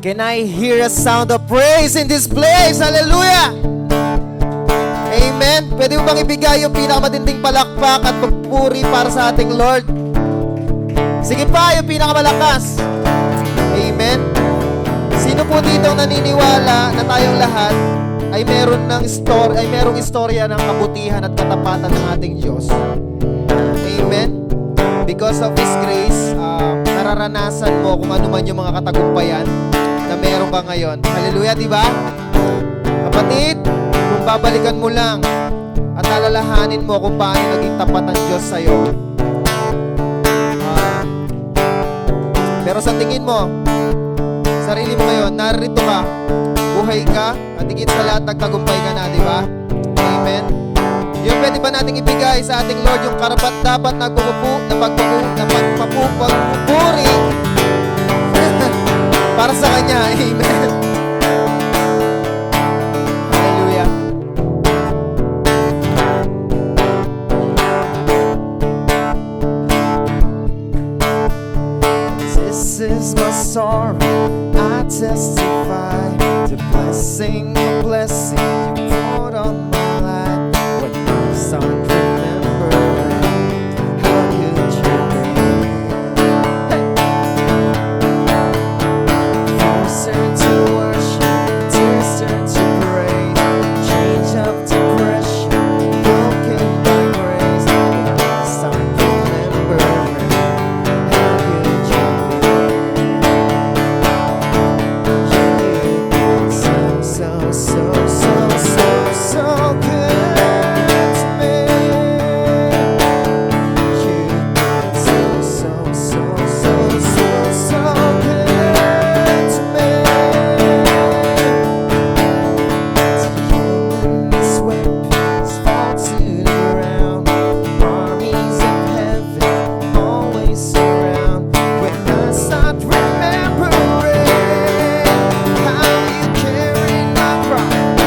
Can I hear a sound of praise in this place? Hallelujah! Amen. Pwede mo bang ibigay yung pinakamatinding palakpak at pagpuri para sa ating Lord? Sige pa, yung pinakamalakas. Amen. Sino po dito naniniwala na tayong lahat ay merong istorya ng kabutihan at katapatan ng ating Diyos? Amen. Because of His grace, nararanasan mo kung ano man yung mga katagumpayan na meron ka ngayon. Hallelujah, di ba? Kapatid, kung babalikan mo lang at alalahanin mo kung paano naging tapat ang Diyos sa'yo. Pero sa tingin mo, sarili mo ngayon, narito ka, buhay ka, at higit sa lahat, nagtagumpay ka na, di ba? Amen. Yung pwede ba nating ibigay sa ating Lord yung karapat-dapat na pagpapuri para sa Kanya. Amen. Hallelujah. This is my story. I testify to blessing you poured on my life. When I start remembering how good you've been. Voice turn to worship, tears turn to praise, change of depression, broken by grace. When I start remembering how good you've been. You've been so good to me. You've been so good to me. Humans weapons fall to the ground. Armies of heaven always surround. When I start remembering how you carried my cross.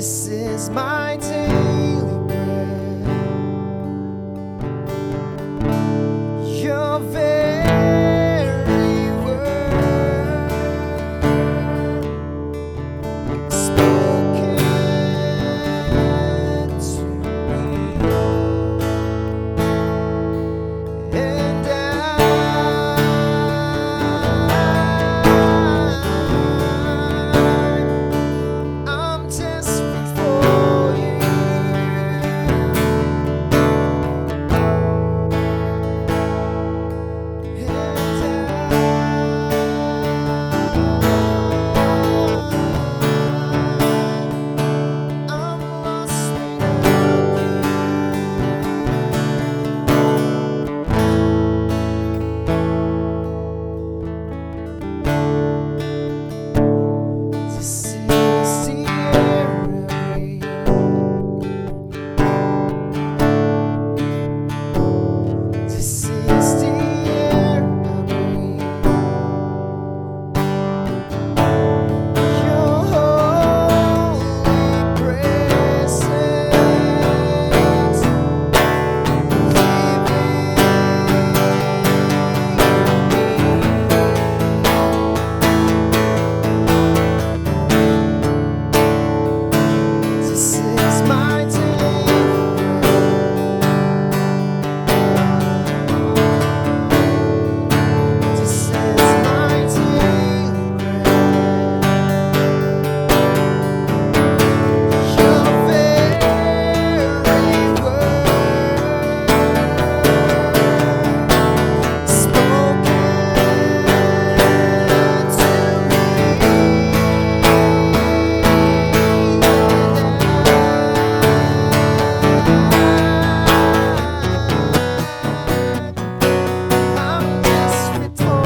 This is my daily bread. Your very word spoken to me, and I'm desperate for you. I'm lost without you. This is the air I breathe. This is the air I breathe. Your holy presence This is my daily bread. This is my daily bread. Your very word spoken to I'm desperate for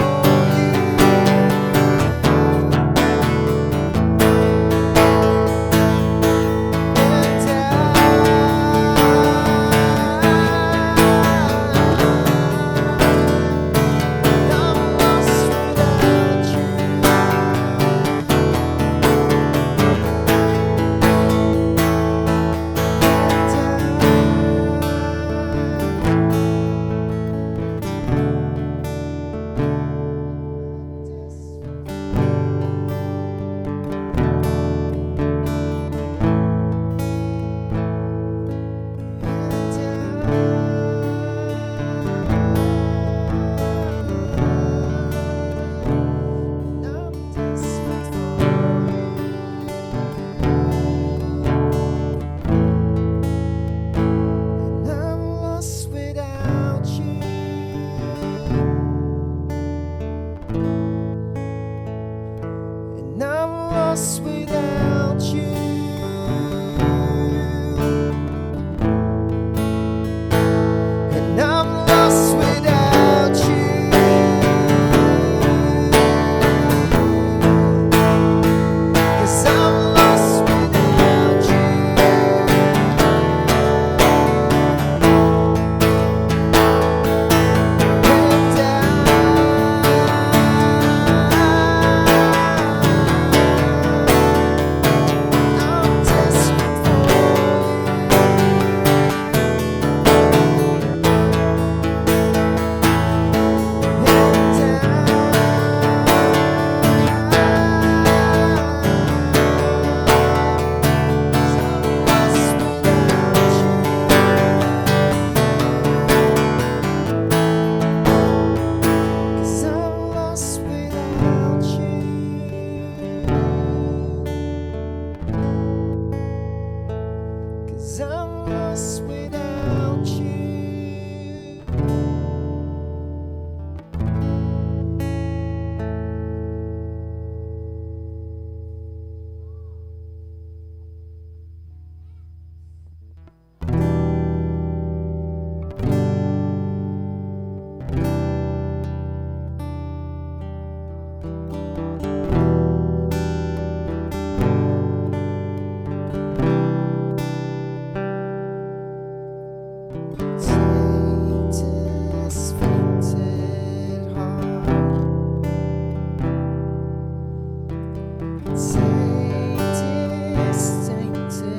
I'm lost without and I'm lost without you. And I'm lost without you. Cause I'm lost without you. I'm desperate Take this tainted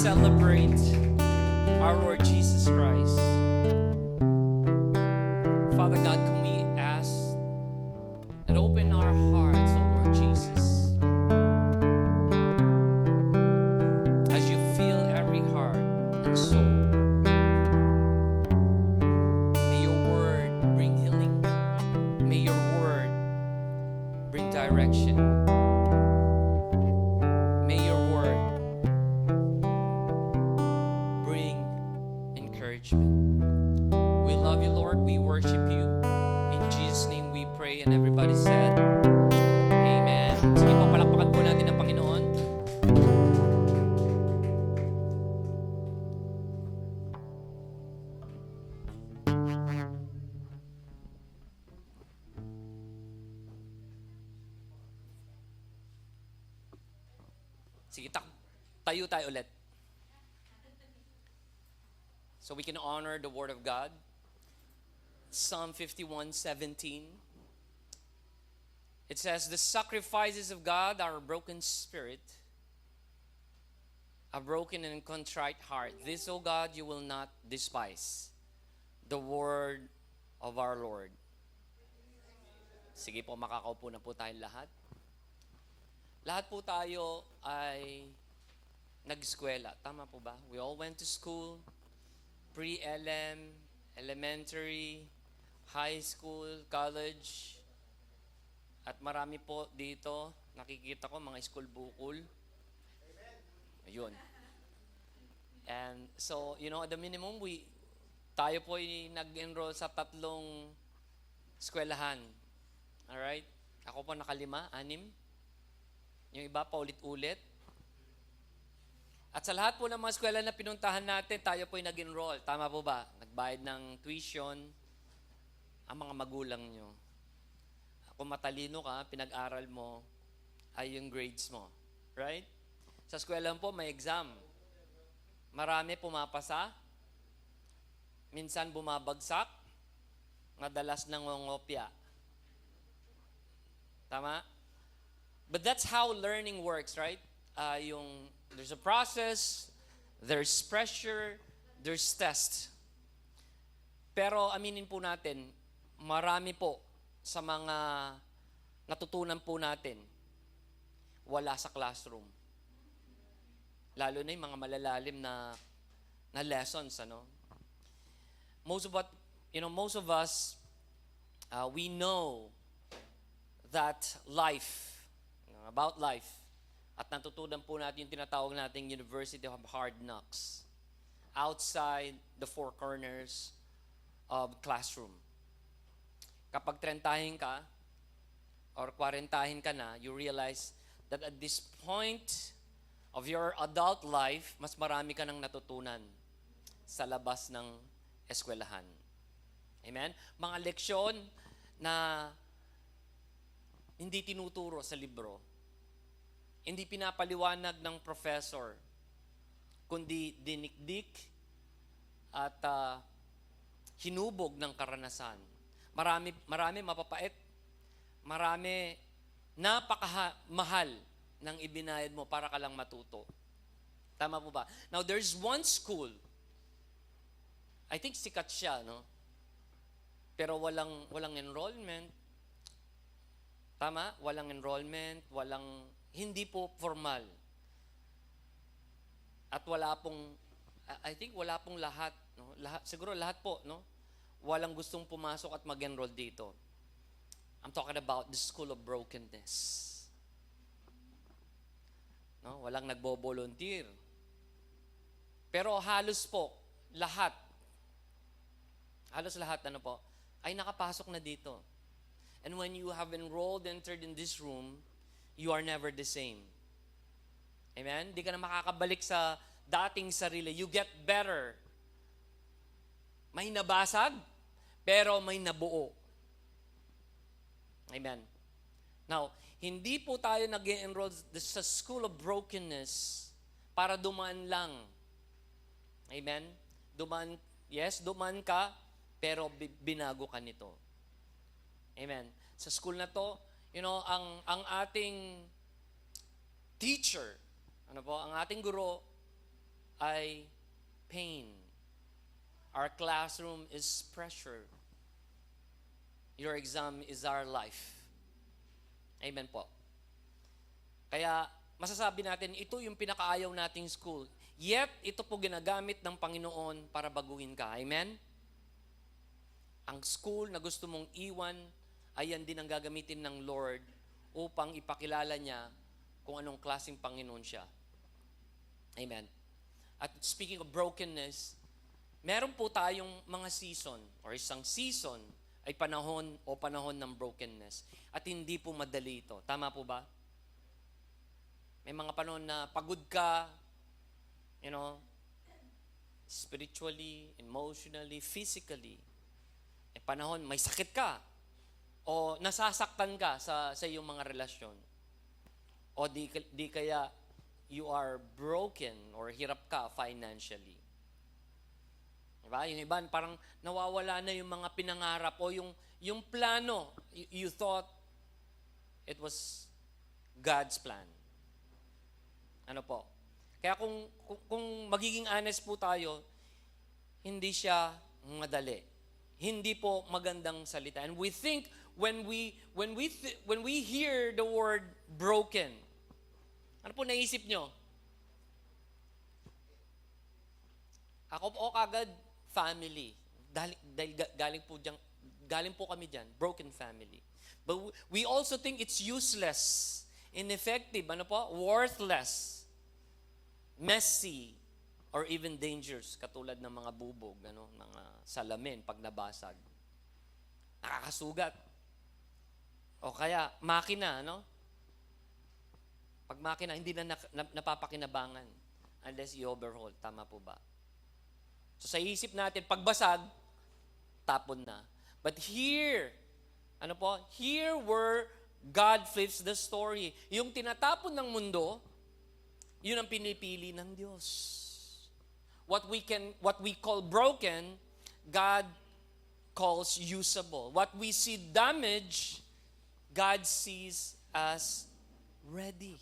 celebrate our Lord Jesus Christ. Father God, can we ask that open our hearts, O Lord Jesus, as you feel every heart and soul. May your word bring healing. May your word bring direction. May your word bring encouragement. We love you, Lord. We worship you. In Jesus' name we pray, and everybody said, Amen. Sige po, palakpakan po natin ang Panginoon. Sige, tayo tayo ulit. So we can honor the Word of God. Psalm 51:17. It says, the sacrifices of God are a broken spirit, a broken and contrite heart. This, O God, you will not despise. The word of our Lord. Sige po, makakaupo na po tayong lahat. Lahat po tayo ay nag-eskwela. Tama po ba? We all went to school, pre-LM, elementary, high school, college. At marami po dito, nakikita ko mga school bukol. Ayun. And so, at the minimum, tayo po ay nag-enroll sa 3 eskwelahan. Alright? Ako po 5, 6. Yung iba pa ulit-ulit. At sa lahat po ng mga eskwela na pinuntahan natin, tayo po ay nag-enroll. Tama po ba? Nagbayad ng tuition ang mga magulang nyo. Kung matalino ka, pinag-aral mo, ay yung grades mo. Right? Sa eskwelahan po, may exam. Marami pumapasa. Minsan bumabagsak. Madalas nangongopya. Tama? But that's how learning works, right? There's a process, there's pressure, there's test. Pero aminin po natin, marami po sa mga natutunan po natin wala sa classroom. Lalo na yung mga malalalim na lessons, Most of us, we know that about life. At natutunan po natin yung tinatawag nating University of Hard Knocks. Outside the 4 corners of classroom. Kapag 30 ka, or 40 ka na, you realize that at this point of your adult life, mas marami ka nang natutunan sa labas ng eskwelahan. Amen? Mga leksyon na hindi tinuturo sa libro. Hindi pinapaliwanag ng professor, kundi dinikdik at hinubog ng karanasan. Marami mapapait. Marami napakamahal ng ibinayad mo para ka lang matuto. Tama po ba? Now, there's one school. I think sikat siya, Pero walang enrollment. Tama? Walang enrollment, hindi po formal. At wala pong lahat, siguro lahat po, walang gustong pumasok at mag-enroll dito. I'm talking about the school of brokenness. Walang nagbo-volunteer. Pero halos lahat, ay nakapasok na dito. And when you have entered in this room, you are never the same. Amen? Di ka na makakabalik sa dating sarili. You get better. May nabasag, pero may nabuo. Amen. Now, hindi po tayo nag-enroll sa School of Brokenness para dumaan lang. Amen? Dumaan ka, pero binago ka nito. Amen. Sa school na to, ang ating teacher, ang ating guro, ay pain. Our classroom is pressure. Your exam is our life. Amen po. Kaya masasabi natin, ito yung pinakaayaw nating school. Yet, ito po ginagamit ng Panginoon para baguhin ka. Amen? Ang school na gusto mong iwan, ayan din ang gagamitin ng Lord upang ipakilala niya kung anong klaseng Panginoon siya. Amen. At speaking of brokenness, meron po tayong mga season or isang season ay panahon ng brokenness. At hindi po madali ito. Tama po ba? May mga panahon na pagod ka, spiritually, emotionally, physically. May panahon, may sakit ka. O nasasaktan ka sa iyong mga relasyon. O di kaya you are broken or hirap ka financially. Diba? Yung iba, parang nawawala na yung mga pinangarap o yung plano. You thought it was God's plan. Ano po? Kaya kung magiging honest po tayo, hindi siya madali. Hindi po magandang salita. And we think when we hear the word broken, ano po naisip nyo? Ako po kagad family. Dahil galing po kami diyan, broken family. But we also think it's useless, ineffective, worthless, messy, or even dangerous, katulad ng mga bubog, mga salamin pag nabasag. Nakakasugat. O kaya, makina, Pag makina, hindi na napapakinabangan unless i-overhaul. Tama po ba? So sa isip natin, pagbasag, tapon na. But here, here where God flips the story. Yung tinatapon ng mundo, yun ang pinipili ng Diyos. What we call broken, God calls usable. What we see damaged, God sees as ready.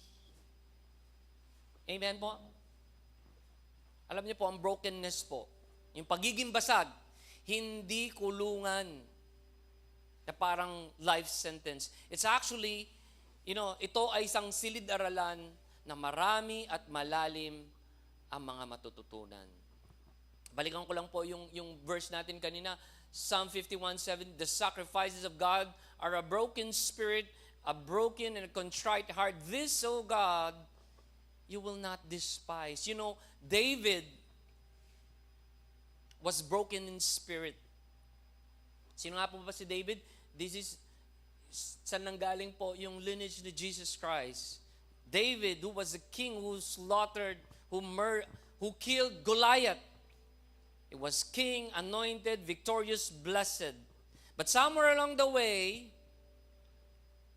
Amen po? Alam niyo po, ang brokenness po, yung pagiging basag, hindi kulungan na parang life sentence. It's actually, ito ay isang silid-aralan na marami at malalim ang mga matututunan. Balikan ko lang po yung verse natin kanina, Psalm 51:7, the sacrifices of God are a broken spirit, a broken and a contrite heart. This, O God, you will not despise. David was broken in spirit. Sino nga po ba si David? This is, saan nanggaling po yung lineage ni Jesus Christ. David, who was a king who slaughtered, who killed Goliath. He was king, anointed, victorious, blessed. But somewhere along the way,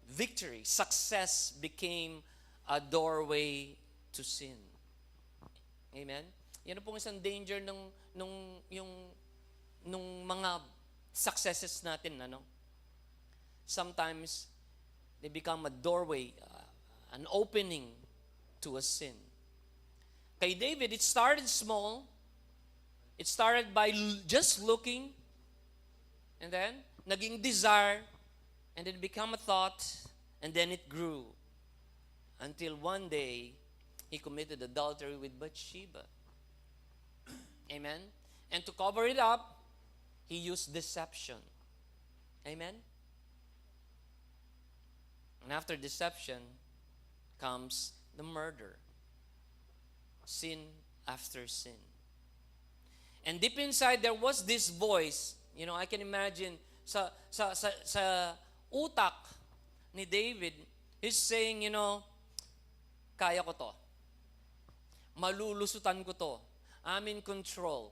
victory, success became a doorway to sin. Amen? Yan po isang danger nung mga successes natin, Sometimes, they become a doorway, an opening to a sin. Kay David, it started small. It started by just looking, and then, naging desire, and then become a thought, and then it grew. Until one day, he committed adultery with Bathsheba. Amen? And to cover it up, he used deception. Amen? And after deception comes the murder. Sin after sin. And deep inside, there was this voice. I can imagine sa utak ni David, he's saying, kaya ko to. Malulusutan ko to. I'm in control.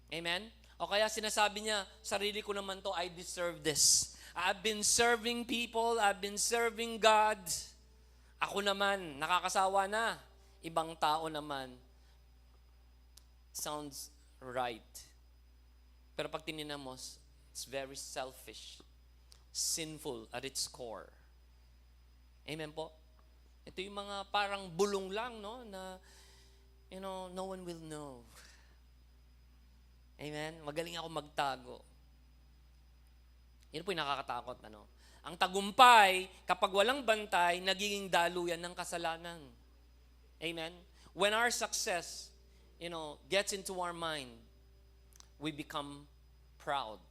Amen? O kaya sinasabi niya, sarili ko naman to, I deserve this. I've been serving people, I've been serving God. Ako naman, nakakasawa na. Ibang tao naman. Sounds right. Pero pag tinignan mo, it's very selfish. Sinful at its core. Amen po? Ito yung mga parang bulong lang, na no one will know. Amen? Magaling ako magtago. Yun po yung nakakatakot, Ang tagumpay, kapag walang bantay, nagiging daluyan ng kasalanan. Amen? When our success, gets into our mind, we become proud.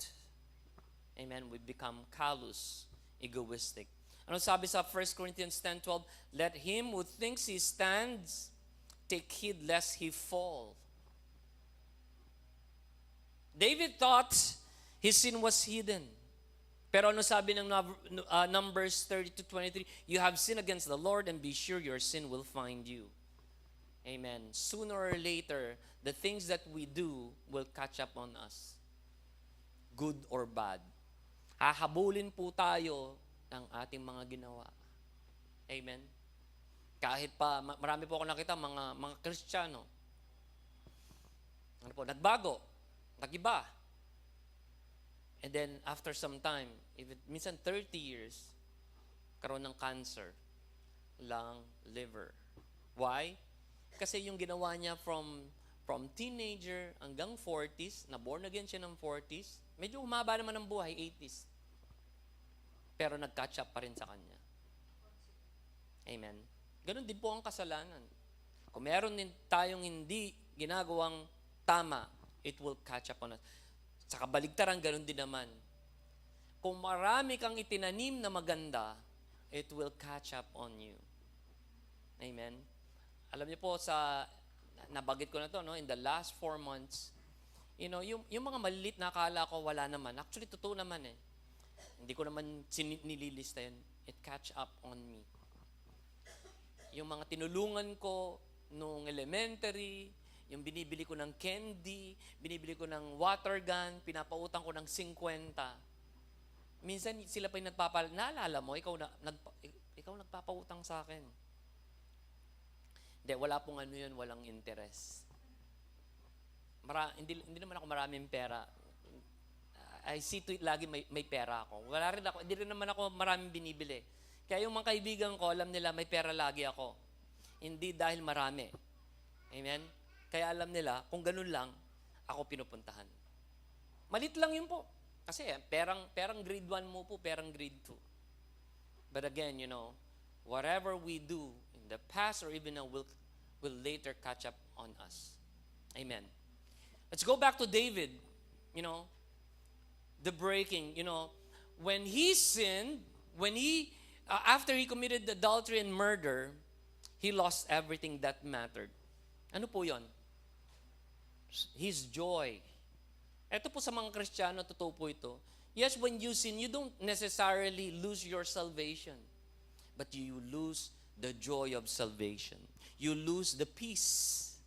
Amen? We become callous, egoistic. Ano sabi sa 1 Corinthians 10:12? Let him who thinks he stands take heed lest he fall. David thought his sin was hidden. Pero ano sabi ng Numbers 30-23? You have sinned against the Lord and be sure your sin will find you. Amen. Sooner or later, the things that we do will catch up on us. Good or bad. Hahabulin po tayo ng ating mga ginawa. Amen. Kahit pa, marami po ako nakita, mga Kristiyano. Nagbago. Nagiba. And then, after some time, minsan 30 years, karoon ng cancer, lung, liver. Why? Kasi yung ginawa niya from teenager hanggang 40s, na born again siya ng 40s, medyo humaba naman ng buhay, 80s. Pero nag-catch up pa rin sa kanya. Amen. Ganon din po ang kasalanan. Kung meron din tayong hindi ginagawang tama, it will catch up on us. Sa kabaligtaran, ganoon din naman. Kung marami kang itinanim na maganda, it will catch up on you. Amen? Alam niyo po, nabagit ko na to, in the last 4 months, yung mga malilit na akala ko wala naman. Actually, totoo naman eh. Hindi ko naman nililista yun. It catch up on me. Yung mga tinulungan ko nung elementary, yung binibili ko ng candy, binibili ko ng water gun, pinapautang ko ng 50. Minsan sila pa yung naalala mo, ikaw nagpapautang sa akin. Hindi, wala pong yun, walang interest. Hindi naman ako maraming pera. I see to it lagi may pera ako. Wala rin ako, hindi rin naman ako maraming binibili. Kaya yung mga kaibigan ko, alam nila may pera lagi ako. Hindi dahil marami. Amen? Kaya alam nila, kung ganun lang, ako pinupuntahan. Malit lang yun po. Kasi perang grade 1 mo po, perang grade 2. But again, whatever we do in the past or even now will later catch up on us. Amen. Let's go back to David. The breaking. When he sinned, after he committed adultery and murder, he lost everything that mattered. Ano po yon? His joy. Ito po sa mga Kristiyano, totoo po ito. Yes, when you sin, you don't necessarily lose your salvation. But you lose the joy of salvation. You lose the peace.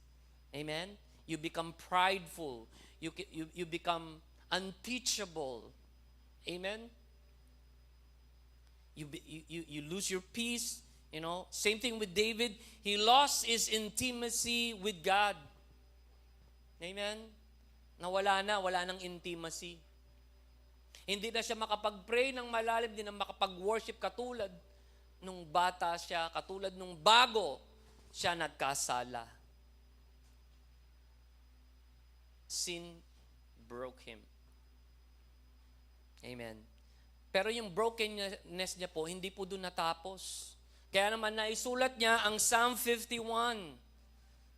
Amen? You become prideful. You become unteachable. Amen? You lose your peace. Same thing with David. He lost his intimacy with God. Amen? Wala nang intimacy. Hindi na siya makapag-pray ng malalim, hindi na makapag-worship katulad nung bata siya, katulad nung bago siya nagkasala. Sin broke him. Amen. Pero yung brokenness niya po, hindi po doon natapos. Kaya naman naisulat niya ang Psalm 51.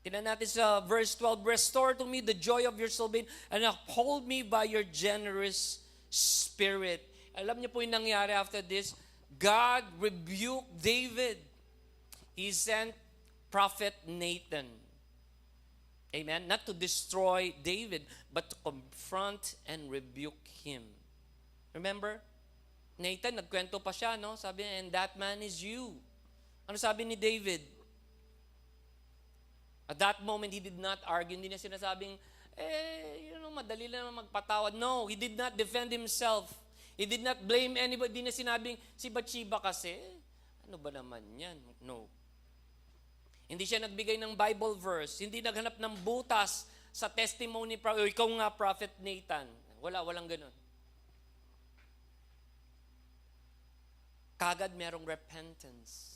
Tingnan natin sa verse 12, restore to me the joy of your salvation and uphold me by your generous spirit. Alam niyo po yung nangyari after this? God rebuked David. He sent prophet Nathan. Amen? Not to destroy David, but to confront and rebuke him. Remember? Nathan, nagkwento pa siya, no? Sabi niya, and that man is you. Ano sabi ni David? At that moment, he did not argue. Hindi niya sinasabing, madali lang magpatawad. No, he did not defend himself. He did not blame anybody. Hindi niya sinabing, si Bathsheba kasi, ano ba naman yan? No. Hindi siya nagbigay ng Bible verse. Hindi naghanap ng butas sa testimony. Ikaw nga, Prophet Nathan. Walang ganun. Kagad merong repentance.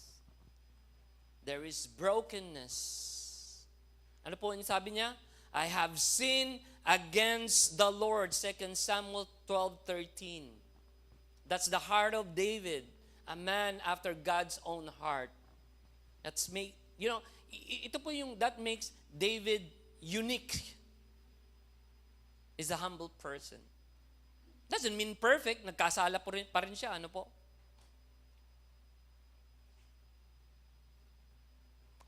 There is brokenness. Ano po yung sabi niya? I have sinned against the Lord. 2 Samuel 12:13. That's the heart of David, a man after God's own heart. Ito po yung that makes David unique. Is a humble person. Doesn't mean perfect. Nagkasala pa rin siya. Ano po?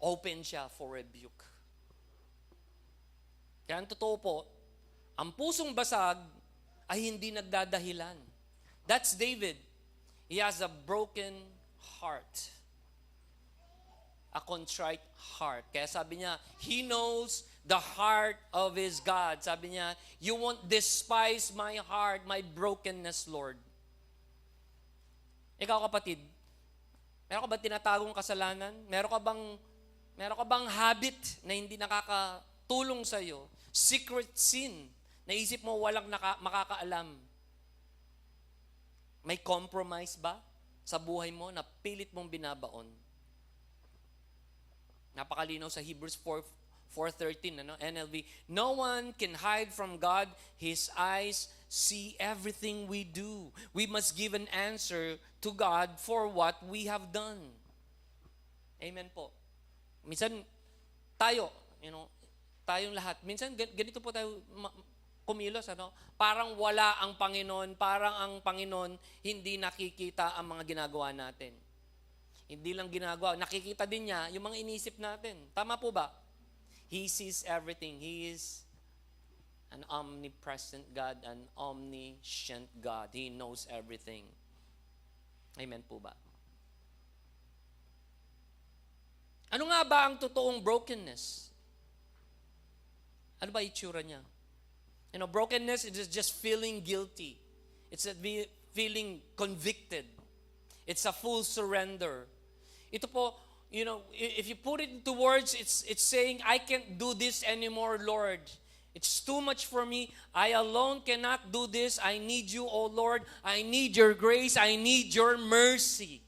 Open siya for rebuke. Kaya ang totoo po, ang pusong basag ay hindi nagdadahilan. That's David. He has a broken heart. A contrite heart. Kaya sabi niya, he knows the heart of his God. Sabi niya, you won't despise my heart, my brokenness, Lord. Ikaw kapatid, meron ka ba tinatagong kasalanan? Meron ka bang habit na hindi nakakatulong sa iyo? Secret sin. Naisip mo walang makakaalam. May compromise ba sa buhay mo na pilit mong binabaon? Napakalinaw sa Hebrews 4:13, NLV. No one can hide from God. His eyes see everything we do. We must give an answer to God for what we have done. Amen po. Minsan tayong lahat, minsan ganito po tayo kumilos, Parang wala ang Panginoon, parang ang Panginoon hindi nakikita ang mga ginagawa natin. Hindi lang ginagawa, nakikita din niya yung mga inisip natin. Tama po ba? He sees everything. He is an omnipresent God, an omniscient God. He knows everything. Amen po ba? Ano nga ba ang totoong brokenness? Ano ba itsura niya? Brokenness is just feeling guilty. It's feeling convicted. It's a full surrender. Ito po, if you put it into words, it's saying, I can't do this anymore, Lord. It's too much for me. I alone cannot do this. I need you, O Lord. I need your grace. I need your mercy.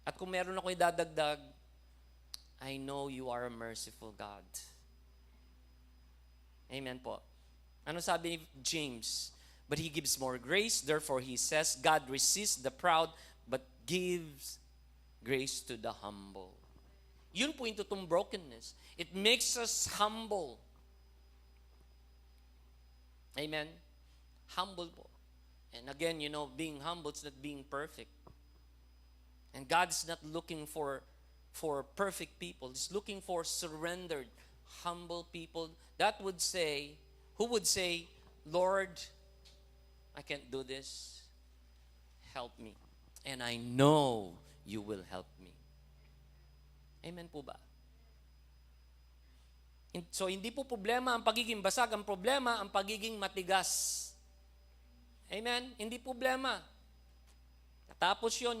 At kung meron ako idadagdag, I know you are a merciful God. Amen po. Ano sabi ni James? But he gives more grace. Therefore, he says, God resists the proud, but gives grace to the humble. Yun po yung totoong brokenness. It makes us humble. Amen? Humble po. And again, being humble is not being perfect. And God's not looking for perfect people. He's looking for surrendered, humble people who would say, Lord, I can't do this. Help me. And I know you will help me. Amen po ba? So, hindi po problema ang pagiging basag. Ang problema, ang pagiging matigas. Amen? Hindi problema. Tapos yun,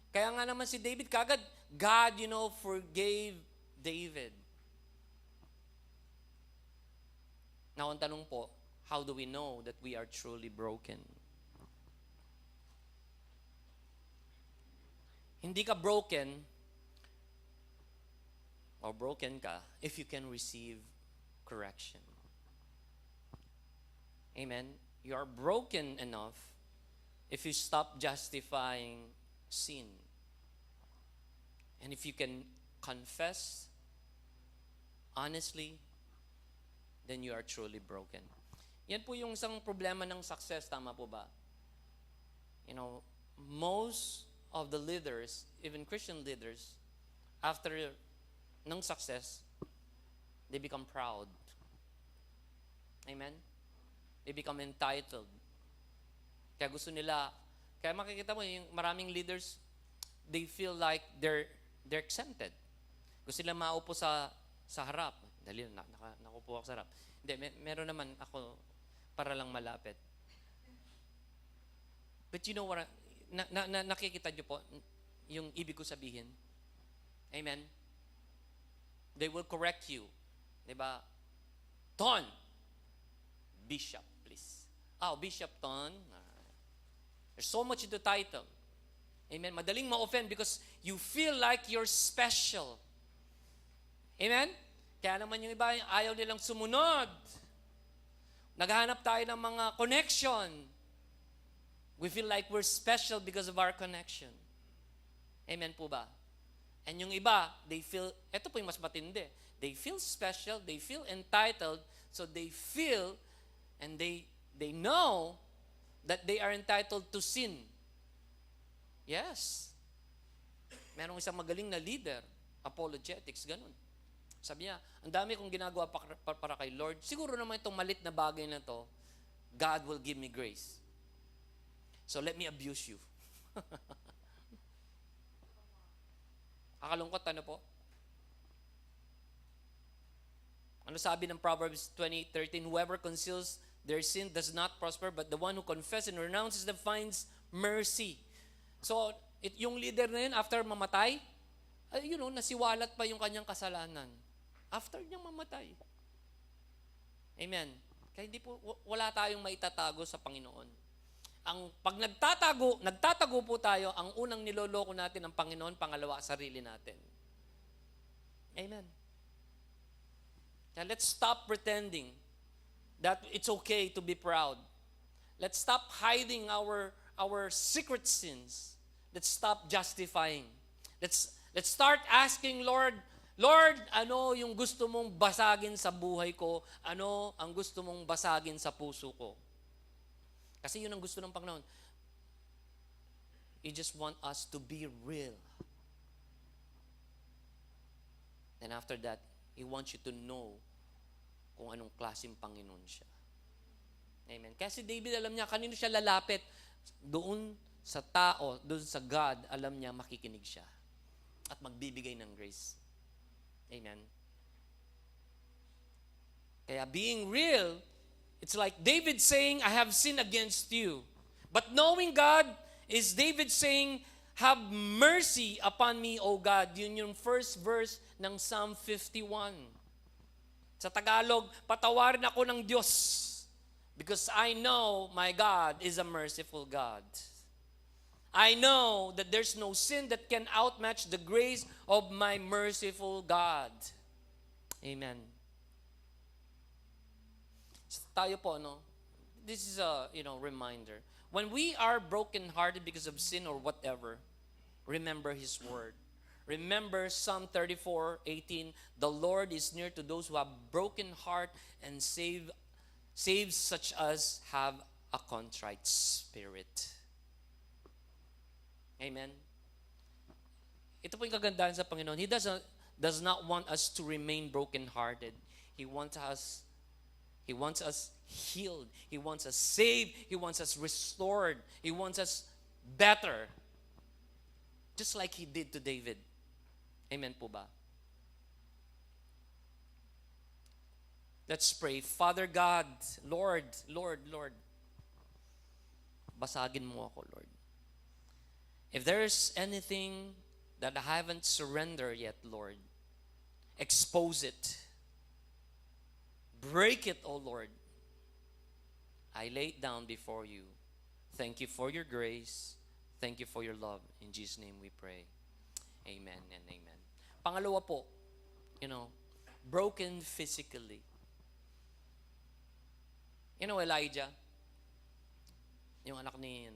kaya nga naman si David, kagad, God, forgave David. Now, ang tanong po, how do we know that we are truly broken? Hindi ka broken or broken ka if you can receive correction. Amen? You are broken enough if you stop justifying sin. And if you can confess honestly, then you are truly broken. Yan po yung isang problema ng success, tama po ba? Most of the leaders, even Christian leaders, after ng success, they become proud. Amen? They become entitled. Kaya makikita mo, yung maraming leaders, they feel like they're exempted. Gusto nila maupo sa harap. Dali, nakupo ako sa harap. Hindi, meron naman ako para lang malapit. But you know what, nakikita nyo po yung ibig ko sabihin. Amen? They will correct you. Diba? Ton, Bishop, please. Bishop Ton. There's so much in the title. Amen? Madaling ma-offend because you feel like you're special. Amen? Kaya naman yung iba, ayaw nilang sumunod. Naghahanap tayo ng mga connection. We feel like we're special because of our connection. Amen po ba? And yung iba, they feel, eto po yung mas matindi. They feel special, they feel entitled, so they feel and they know that they are entitled to sin. Yes. Merong isang magaling na leader, apologetics, ganun. Sabi niya, ang dami kong ginagawa para kay Lord. Siguro naman itong malit na bagay na to, God will give me grace. So let me abuse you. Kakalungkot, ano po? Ano sabi ng Proverbs 20:13? Whoever conceals their sin does not prosper, but the one who confesses and renounces them finds mercy. So, yung leader na yun, after mamatay, nasiwalat pa yung kanyang kasalanan. After niyang mamatay. Amen. Kaya hindi po, wala tayong maitatago sa Panginoon. Pag nagtatago po tayo, ang unang niloloko natin ang Panginoon, pangalawa, sarili natin. Amen. Kaya let's stop pretending that it's okay to be proud. Let's stop hiding our secret sins. Let's stop justifying. Let's start asking Lord, ano yung gusto mong basagin sa buhay ko? Ano ang gusto mong basagin sa puso ko? Kasi yun ang gusto ng Panginoon. He just want us to be real. And after that, He wants you to know kung anong klaseng Panginoon siya. Amen. Kasi David, alam niya, kanino siya lalapit? Doon sa tao, doon sa God, alam niya, makikinig siya. At magbibigay ng grace. Amen. Kaya being real, it's like David saying, I have sinned against you. But knowing God is David saying, have mercy upon me, O God. Yun yung first verse ng Psalm 51. Sa Tagalog, patawarin ako ng Diyos because I know my God is a merciful God. I know that there's no sin that can outmatch the grace of my merciful God. Amen. So, tayo po, this is a, reminder. When we are brokenhearted because of sin or whatever, remember His word. Remember Psalm 34:18, the Lord is near to those who have broken heart and saves such as have a contrite spirit. Amen. Ito po yung kagandahan sa Panginoon. He does not want us to remain brokenhearted. He wants us healed. He wants us saved. He wants us restored. He wants us better. Just like He did to David. Amen po ba? Let's pray. Father God, Lord, basagin mo ako, Lord. If there's anything that I haven't surrendered yet, Lord, expose it. Break it, O Lord. I lay it down before you. Thank you for your grace. Thank you for your love. In Jesus' name we pray. Amen and amen. Pangalawa po, broken physically. Elijah, yung anak ni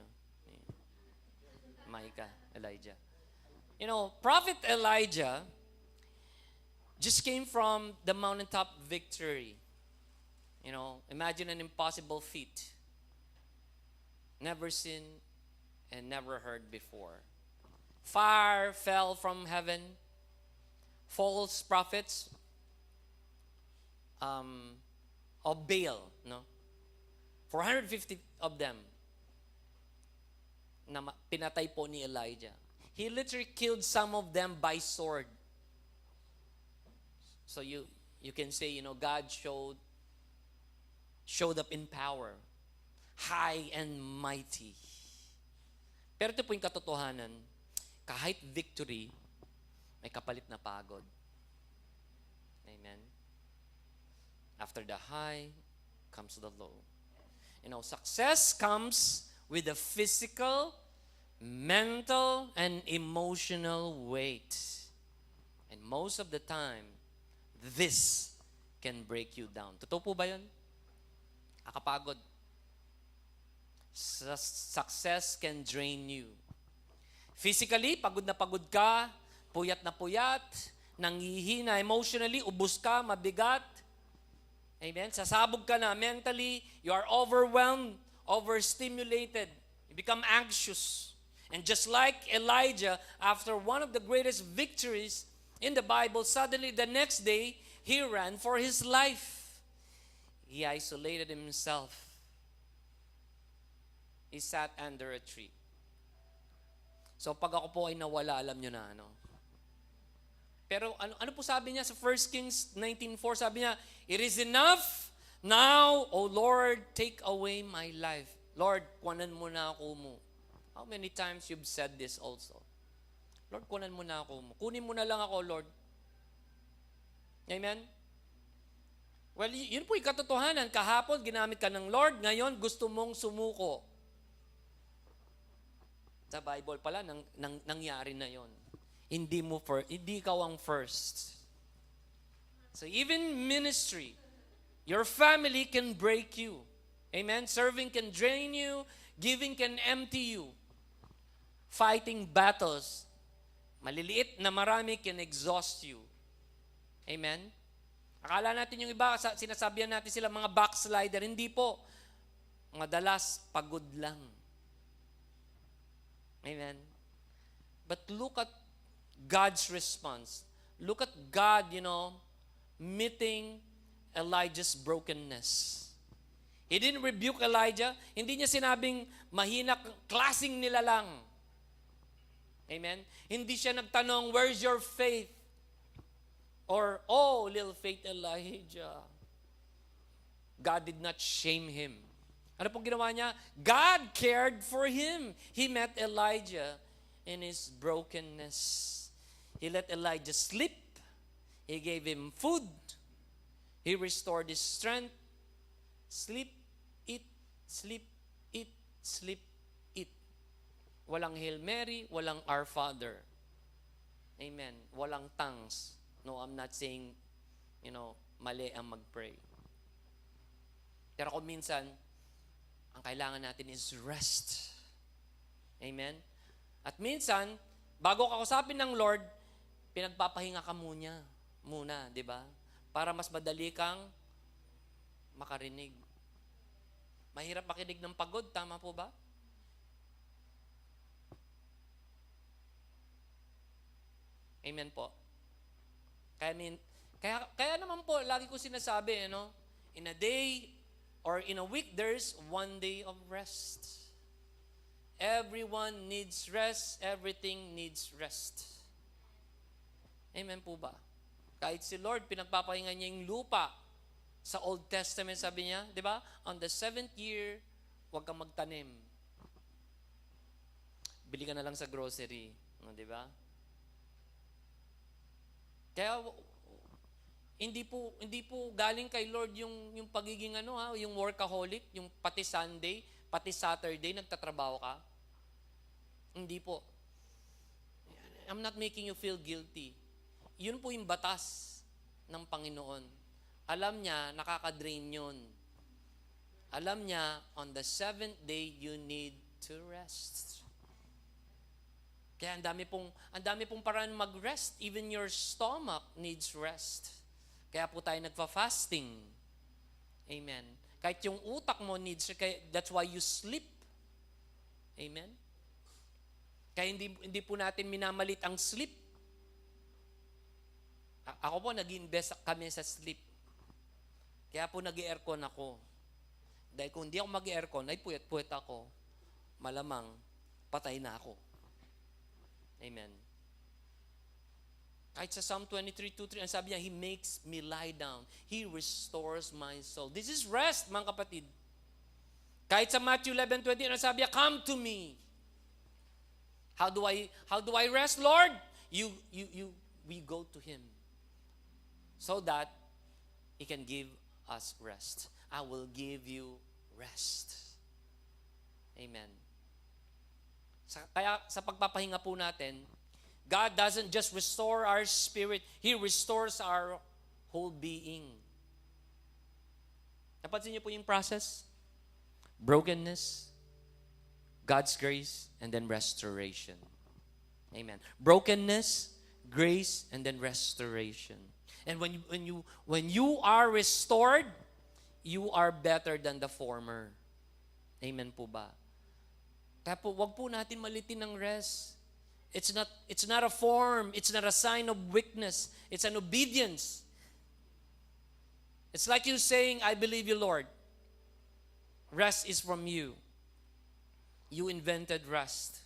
Micah, Elijah. Prophet Elijah just came from the mountaintop victory. Imagine an impossible feat. Never seen and never heard before. Fire fell from heaven. False prophets of Baal, 450 of them na pinatay po ni Elijah. He literally killed some of them by sword. So you can say, God showed up in power, high and mighty. Pero ito po yung katotohanan, kahit victory, may kapalit na pagod. Amen. After the high comes the low. Success comes with a physical, mental, and emotional weight. And most of the time, this can break you down. Totoo po ba yun? Nakakapagod. Success can drain you. Physically, pagod na pagod ka, puyat na puyat, nanghihina emotionally, ubus ka, mabigat. Amen? Sasabog ka na mentally, you are overwhelmed, overstimulated. You become anxious. And just like Elijah, after one of the greatest victories in the Bible, suddenly the next day, he ran for his life. He isolated himself. He sat under a tree. So pag ako po ay nawala, alam nyo na ano. Pero ano po sabi niya sa 1 Kings 19:4? Sabi niya, "It is enough now, O Lord, take away my life." Lord, kuwanan mo na ako mo. How many times you've said this also? Lord, kuwanan mo na ako mo. Kunin mo na lang ako, Lord. Amen? Well, yun po yung katotohanan. Kahapon, ginamit ka ng Lord. Ngayon, gusto mong sumuko. Sa Bible pala, nangyari na yon. Hindi ikaw ang first. So even ministry, your family can break you. Amen? Serving can drain you. Giving can empty you. Fighting battles, maliliit na marami can exhaust you. Amen? Akala natin yung iba, sinasabihan natin sila mga backslider. Hindi po. Madalas, pagod lang. Amen? But look at God's response. Look at God, meeting Elijah's brokenness. He didn't rebuke Elijah. Hindi niya sinabing mahina, klaseng nila lang. Amen? Hindi siya nagtanong, "Where's your faith?" Or, "Oh, little faith Elijah." God did not shame him. Ano pong ginawa niya? God cared for him. He met Elijah in his brokenness. He let Elijah sleep. He gave him food. He restored his strength. Sleep, eat, sleep, eat, sleep, eat. Walang Hail Mary, walang Our Father. Amen. Walang tongues. No, I'm not saying, mali ang mag-pray. Pero kung minsan, ang kailangan natin is rest. Amen? At minsan, bago ka kausapin ng Lord, pinagpapahinga ka muna, di ba? Para mas madali kang makarinig. Mahirap makinig ng pagod, tama po ba? Amen po. Kaya naman po, lagi ko sinasabi, in a day or in a week, there's one day of rest. Everyone needs rest. Everything needs rest. Amen po ba? Kahit si Lord, pinagpapahinga niya yung lupa. Sa Old Testament, sabi niya, di ba? On the 7th year, huwag kang magtanim. Bili ka na lang sa grocery. Di ba? Kaya, hindi po galing kay Lord yung pagiging yung workaholic, yung pati Sunday, pati Saturday, nagtatrabaho ka. Hindi po. I'm not making you feel guilty. Yun po yung batas ng Panginoon. Alam niya, nakaka-drain yun. Alam niya, on the 7th day, you need to rest. Kaya ang dami pong paraan mag-rest. Even your stomach needs rest. Kaya po tayo nagfa-fasting. Amen. Kahit yung utak mo needs, that's why you sleep. Amen. Kaya hindi po natin minamalit ang sleep. Ako po, nag-invest kami sa sleep. Kaya po nag-aircon ako. Dahil kung hindi ako mag-aircon, ay puyat-puyat ako. Malamang, patay na ako. Amen. Kahit sa Psalm 23:2-3, ang sabi niya, He makes me lie down. He restores my soul. This is rest, mga kapatid. Kahit sa Matthew 11:20, ang sabi niya, "Come to me." How do I rest, Lord? We go to Him. So that He can give us rest. I will give you rest. Amen. Kaya sa pagpapahinga po natin, God doesn't just restore our spirit, He restores our whole being. Napansin niyo po yung process? Brokenness, God's grace, and then restoration. Amen. Brokenness, grace, and then restoration. And when you are restored, you are better than the former. Amen po ba? Kaya po, wag po natin malitin ng rest. It's not a form. It's not a sign of weakness. It's an obedience. It's like you saying, I believe you, Lord. Rest is from you. You invented rest.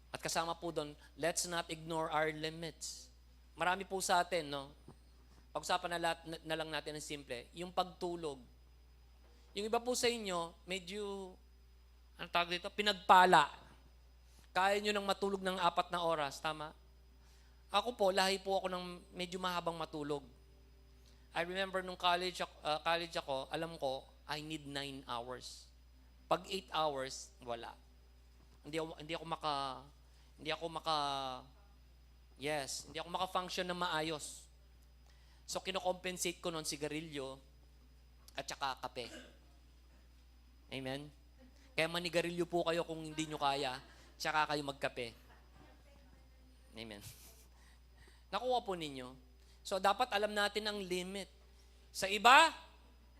At kasama po doon, let's not ignore our limits. Marami po sa atin, no? Pag-usapan na lang natin ng simple, yung pagtulog. Yung iba po sa inyo, medyo, anong tawag dito? Pinagpala. Kaya nyo nang matulog ng 4 na oras, tama? Ako po, lahi po ako ng medyo mahabang matulog. I remember nung college ako, alam ko, I need 9 hours. Pag 8 hours, wala. Hindi ako maka-function na maayos. So, kinocompensate ko nun sigarilyo at saka kape. Amen? Kaya manigarilyo po kayo kung hindi nyo kaya, tsaka kayo magkape. Amen. Nakuha po ninyo. So, dapat alam natin ang limit. Sa iba,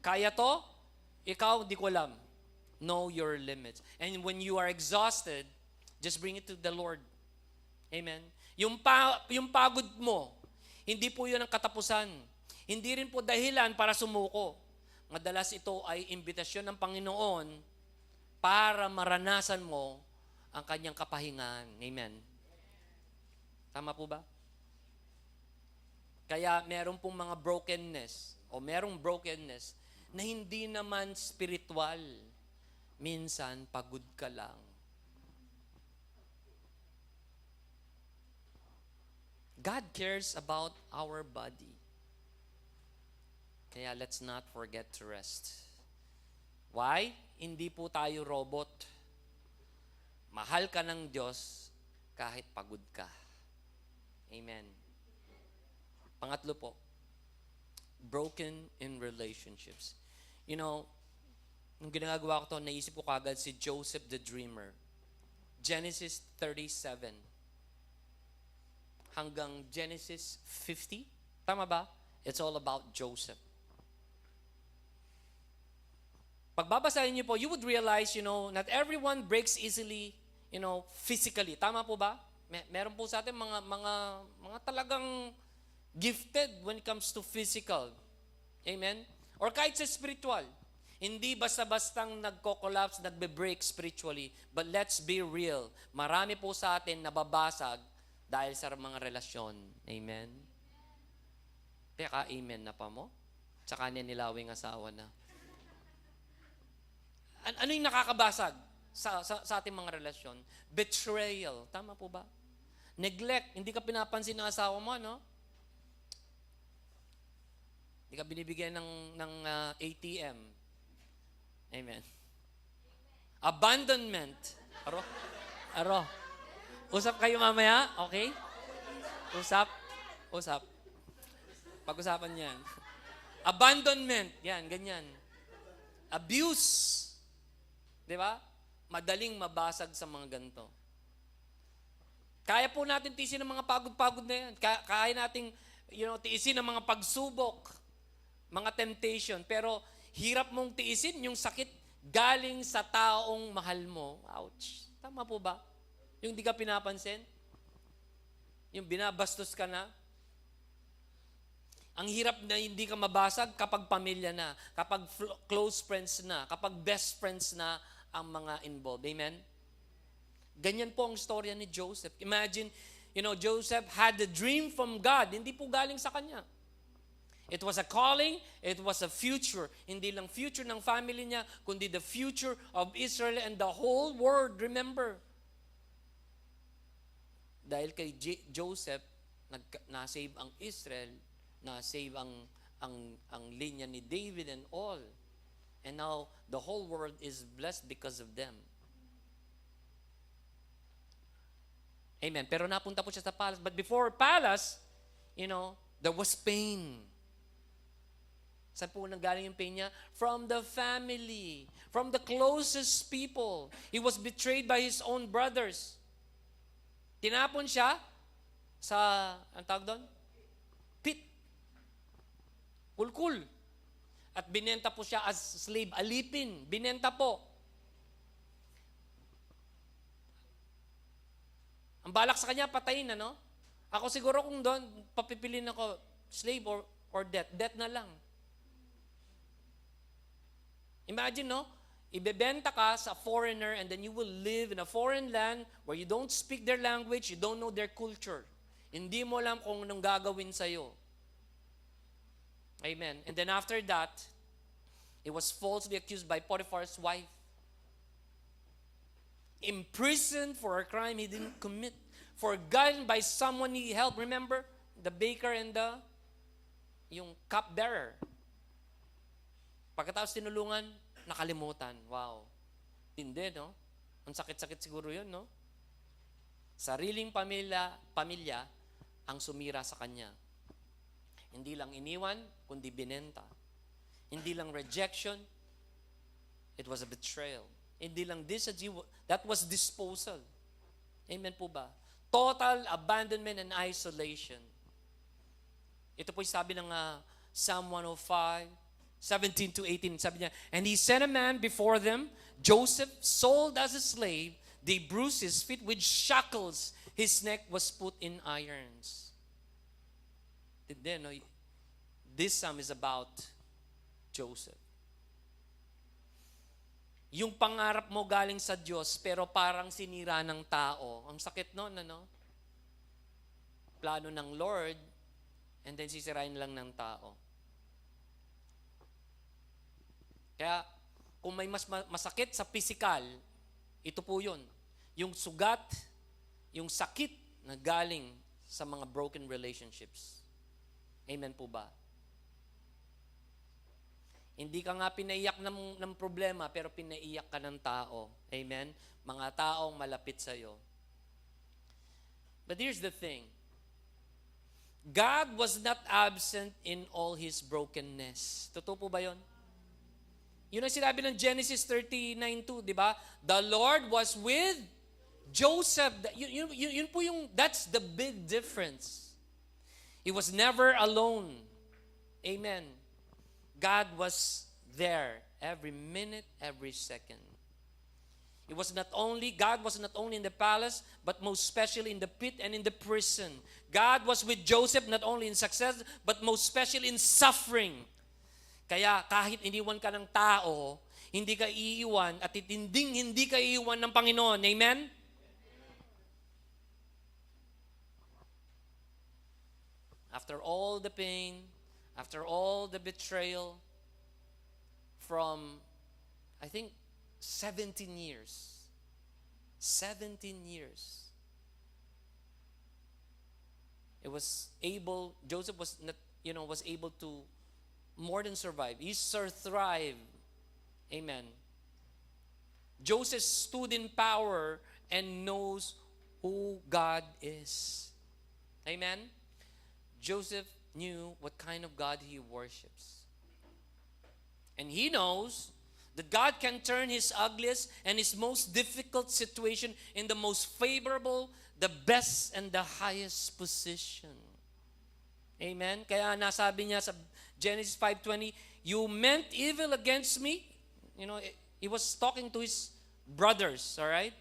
kaya to, ikaw, di ko alam. Know your limits. And when you are exhausted, just bring it to the Lord. Amen. Yung pagod mo, hindi po yun ang katapusan. Hindi rin po dahilan para sumuko. Madalas ito ay imbitasyon ng Panginoon para maranasan mo ang kanyang kapahingan. Amen. Tama po ba? Kaya meron pong mga brokenness o merong brokenness na hindi naman spiritual. Minsan, pagod ka lang. God cares about our body. Kaya let's not forget to rest. Why? Hindi po tayo robot. Mahal ka ng Diyos kahit pagod ka. Amen. Pangatlo po, broken in relationships. You know, nung ginagawa ko to, naisip ko kagad si Joseph the Dreamer. Genesis 37 hanggang Genesis 50. Tama ba? It's all about Joseph. Pagbabasahin niyo po, you would realize, not everyone breaks easily, physically. Tama po ba? Meron po sa atin mga talagang gifted when it comes to physical. Amen? Or kahit sa spiritual. Hindi basta-bastang nagko-collapse, nagbe-break spiritually. But let's be real. Marami po sa atin nababasag dahil sa mga relasyon. Amen? Kaya ka-amen na pa mo? Tsaka niya nilawing asawa na. Ano yung nakakabasag sa ating mga relasyon? Betrayal. Tama po ba? Neglect. Hindi ka pinapansin ng asawa mo, no? Hindi ka binibigyan ng ATM. Amen. Abandonment. Aro. Usap kayo mamaya, okay? Usap. Pag-usapan yan. Abandonment. Yan, ganyan. Abuse. Di ba? Madaling mabasag sa mga ganito. Kaya po natin tiisin ng mga pagod-pagod na yan. Kaya natin, tiisin ng mga pagsubok, mga temptation. Pero hirap mong tiisin yung sakit galing sa taong mahal mo. Ouch. Tama po ba? Yung di ka pinapansin? Yung binabastos ka na? Ang hirap na hindi ka mabasag kapag pamilya na, kapag close friends na, kapag best friends na ang mga involved. Amen? Ganyan po ang storya ni Joseph. Imagine, Joseph had a dream from God. Hindi po galing sa kanya. It was a calling, it was a future. Hindi lang future ng family niya, kundi the future of Israel and the whole world. Remember? Dahil kay Joseph, na-save ang Israel, na-save ang linya ni David and all. And now, the whole world is blessed because of them. Amen. Pero napunta po siya sa palace. But before palace, There was pain. Saan po nanggaling yung pain niya? From the family. From the closest people. He was betrayed by his own brothers. Tinapon siya sa, ang tawag doon? Pit. Kulkul. At binenta po siya as slave. Alipin. Binenta po. Ang balak sa kanya, patayin, ano? Ako siguro kung doon, papipilin ako, slave or death. Death na lang. Imagine, no? Ibebenta ka sa foreigner and then you will live in a foreign land where you don't speak their language, you don't know their culture. Hindi mo alam kung anong gagawin sa'yo. Amen. And then after that, he was falsely accused by Potiphar's wife. Imprisoned for a crime he didn't commit. Forgotten by someone he helped. Remember? The baker and yung cupbearer. Pagkatapos tinulungan, nakalimutan. Wow. Hindi, no? Ang sakit-sakit siguro yun, no? Sariling pamilya ang sumira sa kanya. Hindi lang iniwan, kundi binenta. Hindi lang rejection, it was a betrayal. Hindi lang that was disposal. Amen po ba? Total abandonment and isolation. Ito po yung sabi ng Psalm 105, 17 to 18, sabi niya, and he sent a man before them, Joseph, sold as a slave. They bruised his feet with shackles. His neck was put in irons. Did they know? This psalm is about Joseph. Yung pangarap mo galing sa Diyos, pero parang sinira ng tao. Ang sakit noon, ano? Plano ng Lord, and then sisirain lang ng tao. Kaya, kung may mas masakit sa physical, ito po yun. Yung sugat, yung sakit na galing sa mga broken relationships. Amen po ba? Hindi ka nga pinaiyak ng problema, pero pinaiyak ka ng tao. Amen? Mga taong malapit sa'yo. But here's the thing. God was not absent in all His brokenness. Totoo po ba yun? Yun ang sinabi ng Genesis 39:2, di ba? The Lord was with Joseph. Yun po yung, that's the big difference. He was never alone. Amen. God was there every minute, every second. God was not only in the palace, but most especially in the pit and in the prison. God was with Joseph not only in success, but most especially in suffering. Kaya kahit iniwan ka ng tao, hindi ka iiwan at hindi ka iiwan ng Panginoon. Amen? After all the pain, after all the betrayal, from, I think, 17 years. 17 years. Joseph was not, was able to more than survive. He thrived. Amen. Joseph stood in power and knows who God is. Amen. Joseph knew what kind of God he worships. And he knows that God can turn his ugliest and his most difficult situation in the most favorable, the best, and the highest position. Amen? Kaya nasabi niya sa Genesis 5:20, you meant evil against me. He was talking to his brothers, all right?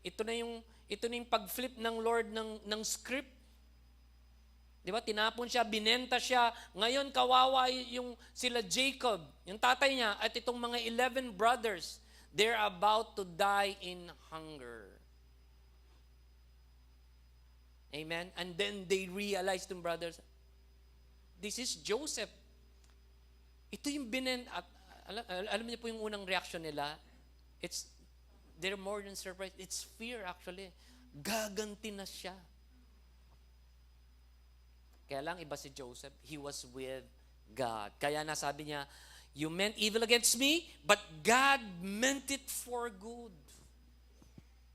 Ito na yung pag-flip ng Lord ng script. Di ba? Tinapon siya, binenta siya. Ngayon, kawawa yung sila Jacob, yung tatay niya, at itong mga 11 brothers, they're about to die in hunger. Amen? And then they realized yung brothers, this is Joseph. Ito yung alam niyo po yung unang reaction nila? They're more than surprised. It's fear actually. Gaganti na siya. Kaya lang iba si Joseph, he was with God. Kaya nasabi niya, you meant evil against me, but God meant it for good.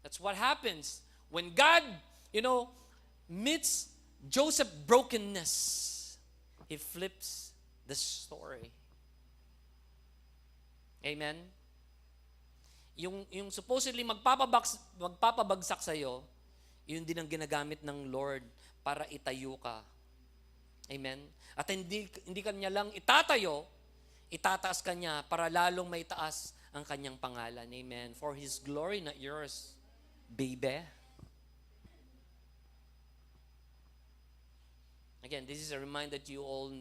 That's what happens. When God, meets Joseph's brokenness, He flips the story. Amen? Yung supposedly magpapabagsak sa'yo, yun din ang ginagamit ng Lord para itayo ka. Amen? At hindi kanya lang itatayo, itataas kanya para lalong maitaas ang kanyang pangalan. Amen? For His glory, not yours, baby. Again, this is a reminder that you all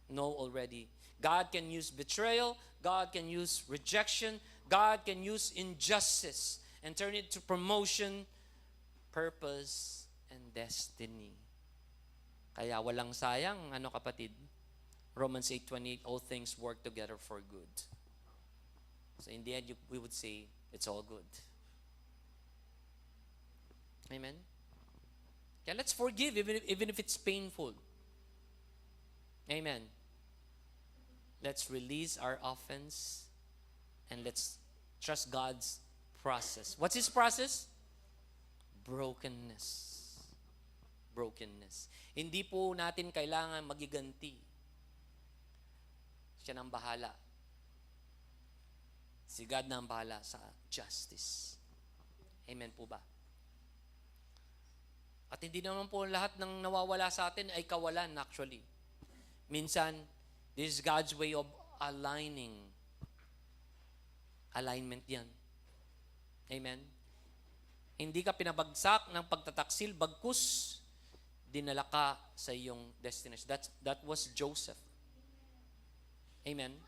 know already. God can use betrayal, God can use rejection, God can use injustice and turn it to promotion, purpose, and destiny. Kaya walang sayang, kapatid? Romans 8:28, all things work together for good. So in the end, we would say, it's all good. Amen? Kaya let's forgive even if it's painful. Amen. Let's release our offense and let's trust God's process. What's His process? Brokenness. Brokenness. Hindi po natin kailangan magiganti. Siya nang bahala. Si God na ang bahala sa justice. Amen po ba? At hindi naman po lahat ng nawawala sa atin ay kawalan actually. Minsan, this is God's way of aligning. Alignment yan. Amen? Hindi ka pinabagsak ng pagtataksil, bagkus, dinala ka sa iyong destination. That was Joseph. Amen?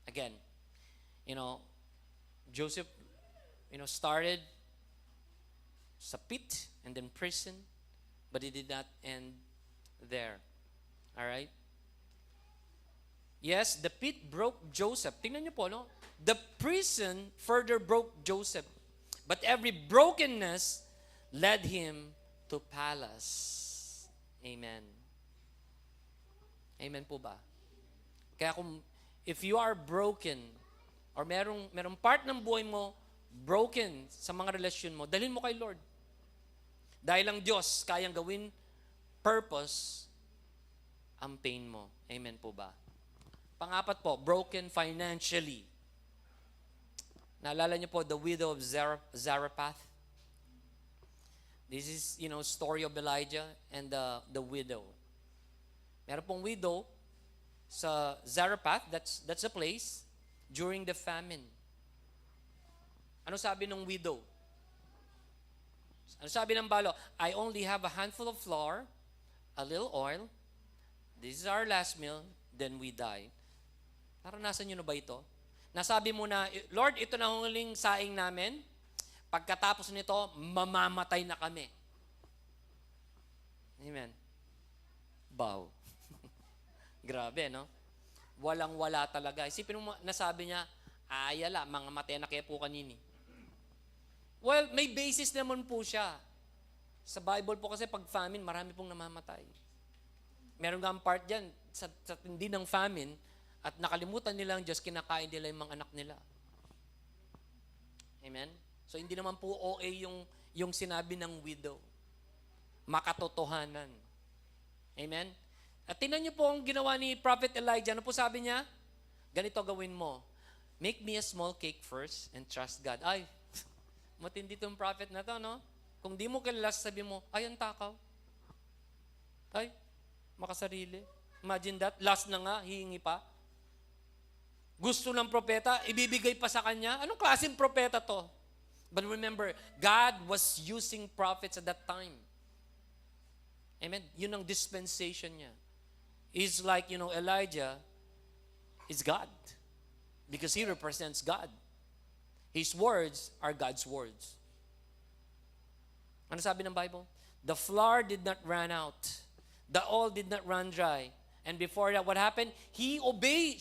Again, Joseph, started sa pit and then prison, but it did not end there. All right? Yes, the pit broke Joseph. Tingnan niyo po, no? The prison further broke Joseph. But every brokenness led him to palace. Amen. Amen po ba? Kaya if you are broken, or merong part ng buhay mo broken sa mga relasyon mo, dalhin mo kay Lord. Dahil ang Diyos kayang gawin purpose ang pain mo. Amen po ba? Pangapat po, broken financially. Naalala niyo po the widow of Zarephath? This is, story of Elijah and the widow. Meron pong widow sa Zarephath, that's a place, during the famine. Ano sabi ng widow? Ano sabi ng balo? I only have a handful of flour, a little oil. This is our last meal, then we die. Naranasan nyo na ba ito? Nasabi mo na, Lord, ito na huling saing namin. Pagkatapos nito, mamamatay na kami. Amen. Bow. Grabe, no? Walang-wala talaga. Isipin mo, nasabi niya, ayala, mga matay na kaya po kanini. Well, may basis naman po siya. Sa Bible po kasi pag famine, marami pong namamatay. Meron nga ang part dyan, sa tindi ng famine, at nakalimutan nila ang Diyos, kinakain nila yung mga anak nila. Amen? So hindi naman po OA yung sinabi ng widow. Makatotohanan. Amen? At tingnan niyo po ang ginawa ni Prophet Elijah. Ano po sabi niya? Ganito gawin mo. Make me a small cake first and trust God. Ay, matindi itong prophet na to, no? Kung di mo kilala, sabi mo, ay, ang takaw. Ay, makasarili. Imagine that. Last na nga, hihingi pa. Gusto ng propeta, ibibigay pa sa kanya. Anong klaseng propeta to? But remember, God was using prophets at that time. Amen? Yun ang dispensation niya. It's like, Elijah is God. Because he represents God. His words are God's words. Ano sabi ng Bible? The flour did not run out. The oil did not run dry. And before that, what happened? She obeyed.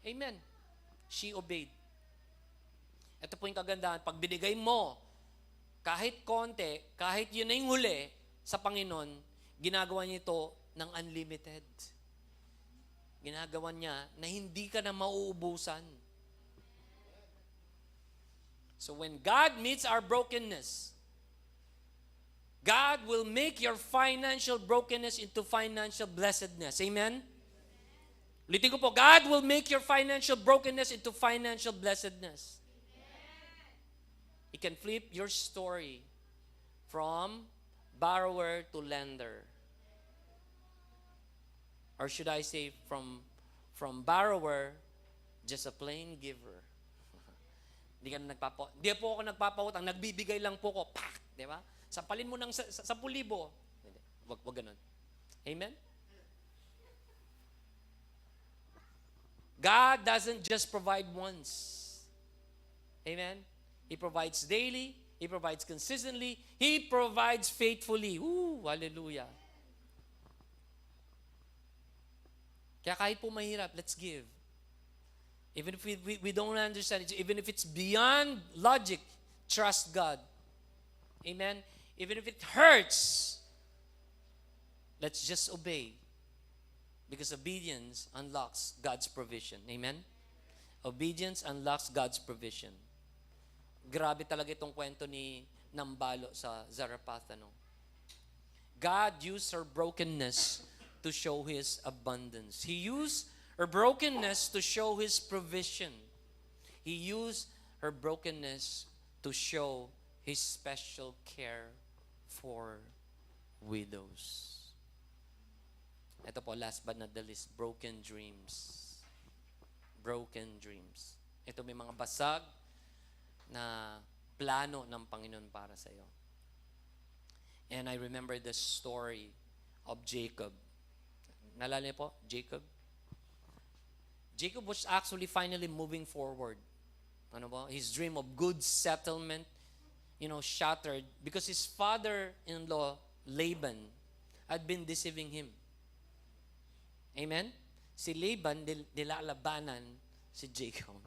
Amen. She obeyed. Ito po yung kagandahan. Pag binigay mo, kahit konti, kahit yun na yung huli sa Panginoon, ginagawa niya ito ng unlimited. Ginagawa niya na hindi ka na mauubusan. So when God meets our brokenness, God will make your financial brokenness into financial blessedness. Amen? Ulitin ko po, God will make your financial brokenness into financial blessedness. He can flip your story from borrower to lender. Or should I say from borrower, just a plain giver. Hindi po ako nagpapautang, nagbibigay lang po ko. Pak! Di ba? Sampalin mo ng 10,000. Wag ganun. Amen? God doesn't just provide once. Amen? He provides daily. He provides consistently. He provides faithfully. Woo! Hallelujah. Kaya kahit po mahirap, let's give. Even if we don't understand it, even if it's beyond logic, trust God. Amen? Even if it hurts, let's just obey. Because obedience unlocks God's provision. Amen? Obedience unlocks God's provision. Grabe talaga itong kwento ni Nambalo sa Zarephath. God used her brokenness to show His abundance. He used her brokenness to show His provision. He used her brokenness to show His special care for widows. Ito po, last but not the least, broken dreams. Broken dreams. Ito may mga basag na plano ng Panginoon para sa iyo. And I remember the story of Jacob. Naalala niyo po, Jacob? Jacob was actually finally moving forward. Ano ba? His dream of good settlement, shattered because his father-in-law, Laban, had been deceiving him. Amen? Si Laban, nilalabanan si Jacob.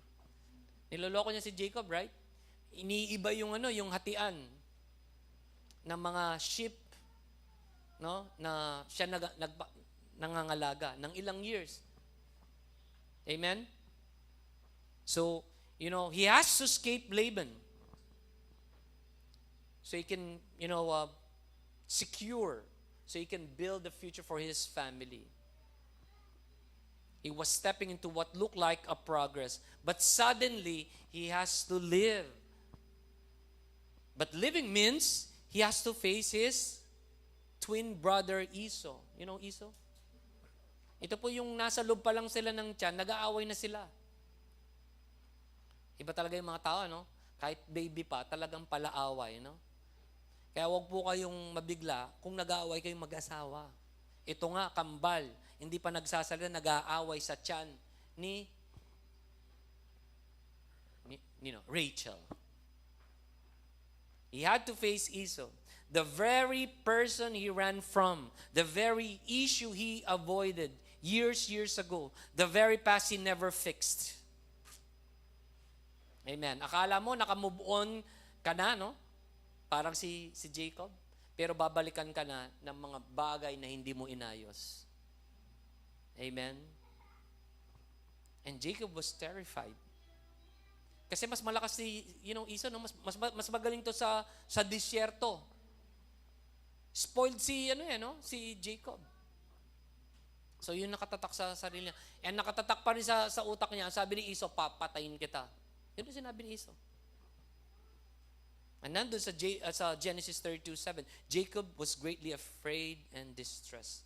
Niloloko niya si Jacob, right? Iniiba yung hatian ng mga sheep, no? Na siya nangangalaga ng ilang years. Amen? So, he has to escape Laban. So he can, secure. So he can build a future for his family. He was stepping into what looked like a progress. But suddenly, he has to live. But living means he has to face his twin brother Esau. You know Esau? Ito po yung nasa loob pa lang sila ng tiyan, nag-aaway na sila. Iba talaga yung mga tao, no? Kahit baby pa, talagang palaaway, no? Kaya wag po kayong mabigla kung nag-aaway kayong mag-asawa. Ito nga, kambal, hindi pa nagsasalita, nag-aaway sa tiyan ni Rachel. He had to face Esau. The very person he ran from, the very issue he avoided years ago, the very past he never fixed. Amen. Akala mo naka-move on ka na, no? Parang si Jacob. Pero babalikan ka na ng mga bagay na hindi mo inayos. Amen. And Jacob was terrified. Kasi mas malakas si, Esau, no? Mas magaling to sa disyerto. Spoiled si Jacob. So yun nakatatak sa sarili niya. And nakatatak pa rin sa utak niya. Sabi ni Esau, papatayin kita. Yun yung sinabi ni Esau. And nandun sa Genesis 32:7, Jacob was greatly afraid and distressed.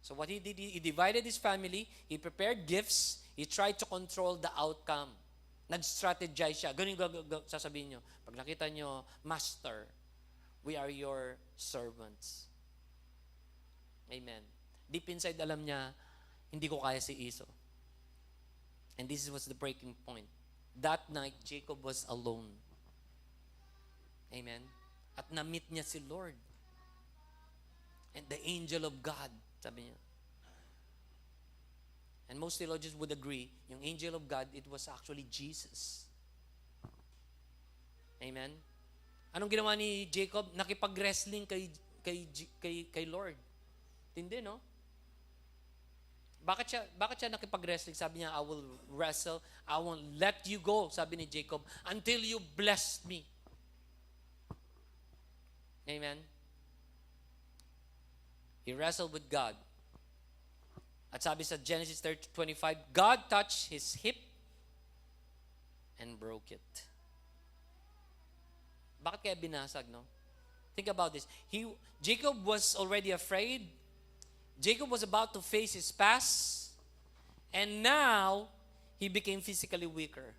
So what he did, he divided his family, he prepared gifts, he tried to control the outcome. Nag-strategize siya. Ganun sasabihin nyo. Pag nakita nyo, Master, we are your servants. Amen. Deep inside, alam niya, hindi ko kaya si Esau. And this was the breaking point. That night, Jacob was alone. Amen. At na-meet niya si Lord. And the angel of God, sabi niya. And most theologians would agree, yung angel of God, it was actually Jesus. Amen. Anong ginawa ni Jacob? Nakipag-wrestling kay Lord. Hindi, no? Bakit siya nakipag-wrestling? Sabi niya, I will wrestle, I won't let you go, sabi ni Jacob, until you bless me. Amen? He wrestled with God. At sabi sa Genesis 30:25, God touched his hip and broke it. Bakit kaya binasag, no? Think about this. Jacob was already afraid. Jacob was about to face his past. And now, he became physically weaker.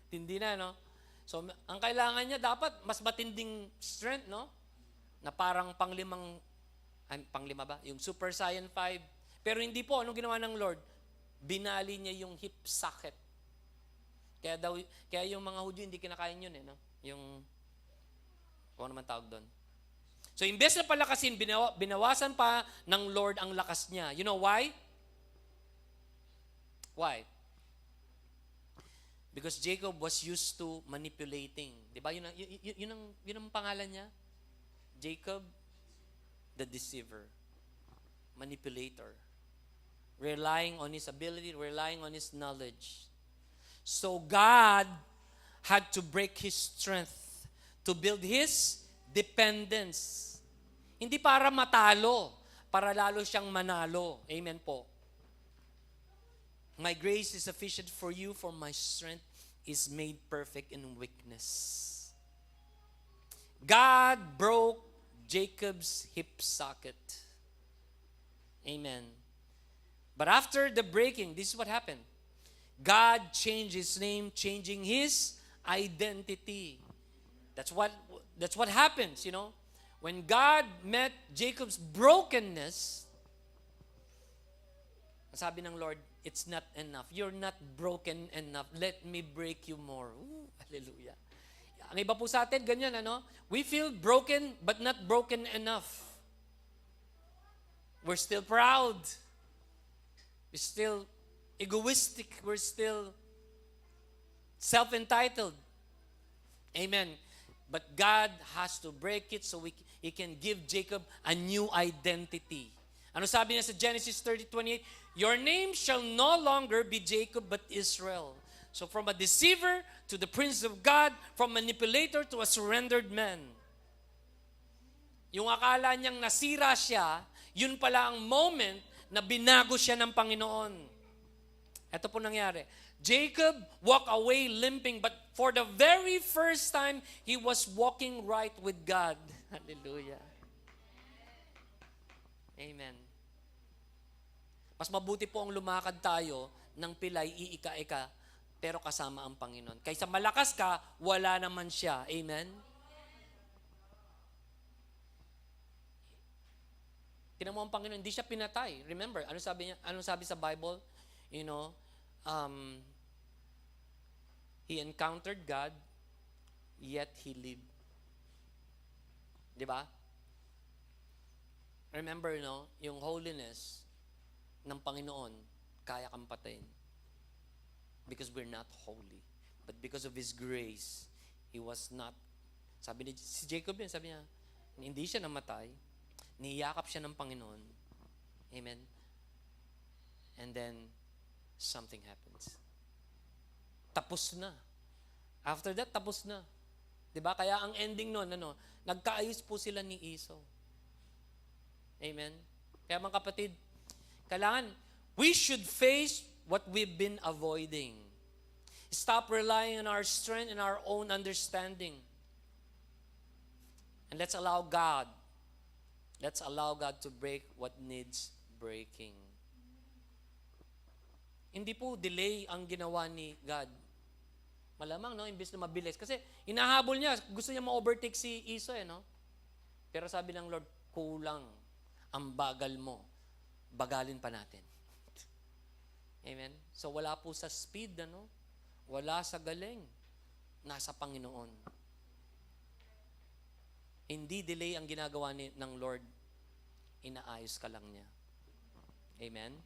Tindi na, no? So, ang kailangan niya dapat mas matinding strength, no? Na parang panglima ba? Yung Super Saiyan 5. Pero hindi po, anong ginawa ng Lord? Binali niya yung hip socket. Kaya yung mga Hudyo hindi kinakain yun, no? Yung, ano naman tawag doon? So, imbes na palakasin, binawasan pa ng Lord ang lakas niya. You know why? Why? Because Jacob was used to manipulating. Di ba? Yun ang pangalan niya. Jacob, the deceiver. Manipulator. Relying on his ability, relying on his knowledge. So God had to break his strength to build his dependence. Hindi para matalo, para lalo siyang manalo. Amen po. My grace is sufficient for you, for my strength is made perfect in weakness. God broke Jacob's hip socket. Amen. But after the breaking, this is what happened. God changed his name, changing his identity. That's what happens, you know. When God met Jacob's brokenness, sabi ng Lord, it's not enough. You're not broken enough. Let me break you more. Ooh, hallelujah. Ang iba po sa atin, ganyan, ano? We feel broken, but not broken enough. We're still proud. We're still egoistic. We're still self-entitled. Amen. But God has to break it so He can give Jacob a new identity. Ano sabi niya sa Genesis 30:28? Your name shall no longer be Jacob but Israel. So from a deceiver to the prince of God, from manipulator to a surrendered man. Yung akala niyang nasira siya, yun pala ang moment na binago siya ng Panginoon. Ito po nangyari. Jacob walked away limping, but for the very first time, he was walking right with God. Hallelujah. Amen. Mas mabuti po ang lumakad tayo ng pilay, iika-ika, pero kasama ang Panginoon. Kaysa malakas ka, wala naman siya. Amen? Tinan mo ang Panginoon, hindi siya pinatay. Remember, ano sabi niya? Ano sabi sa Bible? You know, he encountered God, yet he lived. Di ba? Remember, no, yung holiness ng Panginoon, kaya kang patayin. Because we're not holy. But because of His grace, He was not, sabi ni si Jacob yun, sabi niya, hindi siya namatay, niyakap siya ng Panginoon. Amen? And then, something happens. Tapos na. After that, tapos na. Diba? Kaya ang ending nun, nagkaayos po sila ni Esau. Amen? Kaya mga kapatid, kailangan, we should face what we've been avoiding. Stop relying on our strength and our own understanding. And let's allow God to break what needs breaking. Hindi po delay ang ginawa ni God. Malamang, no, imbes na mabilis. Kasi inahabol niya, gusto niya ma-overtake si Esau, no? Pero sabi ng Lord, kulang ang bagal mo. Bagalin pa natin. Amen? So wala po sa speed, wala sa galing. Nasa Panginoon. Hindi delay ang ginagawa ng Lord. Inaayos ka lang niya. Amen?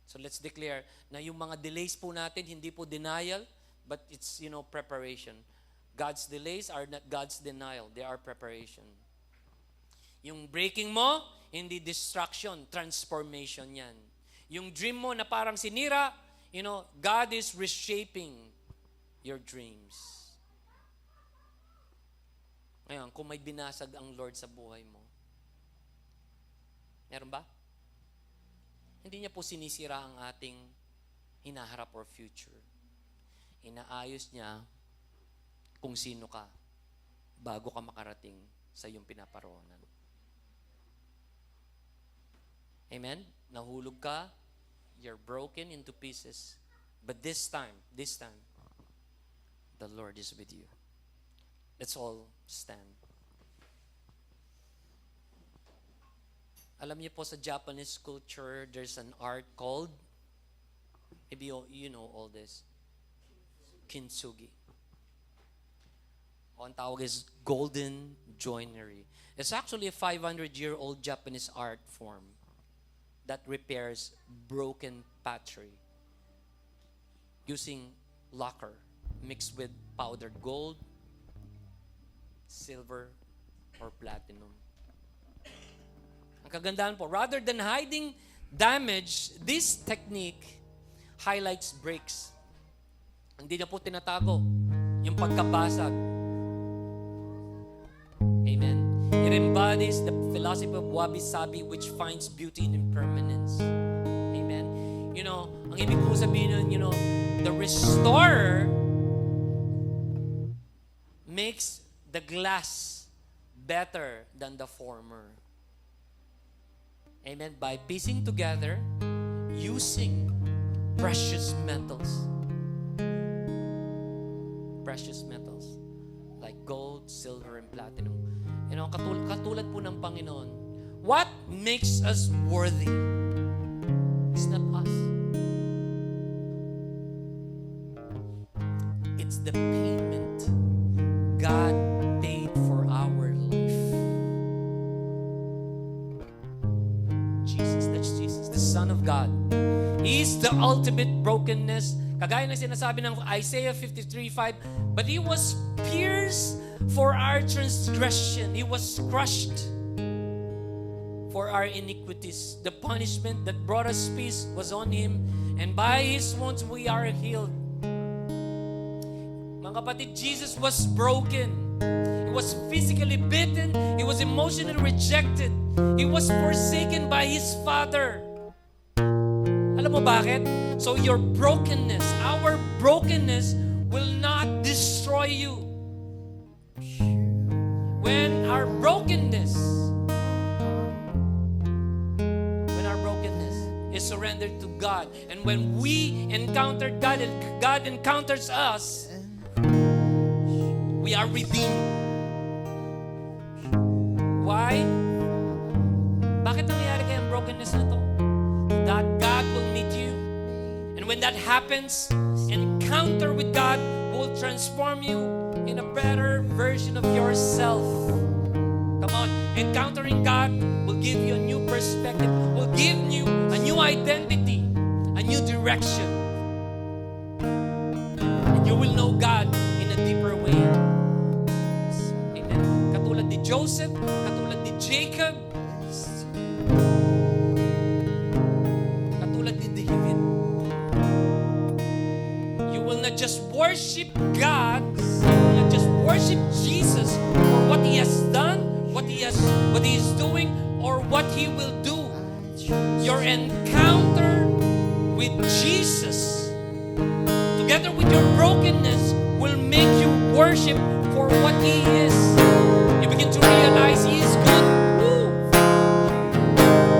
So let's declare na yung mga delays po natin, hindi po denial, but it's, preparation. God's delays are not God's denial. They are preparation. Yung breaking mo, hindi distraction, transformation yan. Yung dream mo na parang sinira, God is reshaping your dreams. Ngayon, kung may binasag ang Lord sa buhay mo, Meron ba? Hindi niya po sinisira ang ating hinaharap or future. Inaayos niya kung sino ka bago ka makarating sa iyong pinaparoonan. Amen? Nahulog ka, you're broken into pieces. But this time, the Lord is with you. Let's all stand. Alam niyo po sa Japanese culture, there's an art called, maybe you know all this, kintsugi. O ang tawag is golden joinery. It's actually a 500-year-old Japanese art form that repairs broken pottery using lacquer mixed with powdered gold, silver, or platinum. Ang kagandahan po, rather than hiding damage, this technique highlights breaks. Hindi na po tinatago yung pagkabasag. Amen. It embodies the philosophy of wabi-sabi, which finds beauty in impermanence. Amen. You know, ang ibig po sabihin nun, the restorer makes the glass better than the former. Amen. By piecing together, using precious metals. Precious metals. Like gold, silver, and platinum. Katulad po ng Panginoon. What makes us worthy? It's not us. It's the payment God paid for our life. That's Jesus, the Son of God. He is the ultimate brokenness. Kagaya ng sinasabi ng Isaiah 53:5, but He was pierced for our transgression. He was crushed for our iniquities. The punishment that brought us peace was on Him, and by His wounds we are healed. Mga kapatid, Jesus was broken. He was physically beaten. He was emotionally rejected. He was forsaken by His Father. Alam mo bakit? So your brokenness, our brokenness will not destroy you. When our brokenness is surrendered to God, and when we encounter God and God encounters us, we are redeemed. Why? Bakit nangyayari kaya ang brokenness na to? That God will meet you. And when that happens, encounter with God will transform you in a better version of yourself. Come on, encountering God will give you a new perspective, will give you a new identity, a new direction. And you will know God in a deeper way. Amen. Katulad ni Joseph, katulad ni Jacob, katulad ni David. You will not just worship God, you will not just worship Jesus for what He has done, what He is doing, or what He will do. Your encounter with Jesus, together with your brokenness, will make you worship for what He is. You begin to realize He is good. Woo!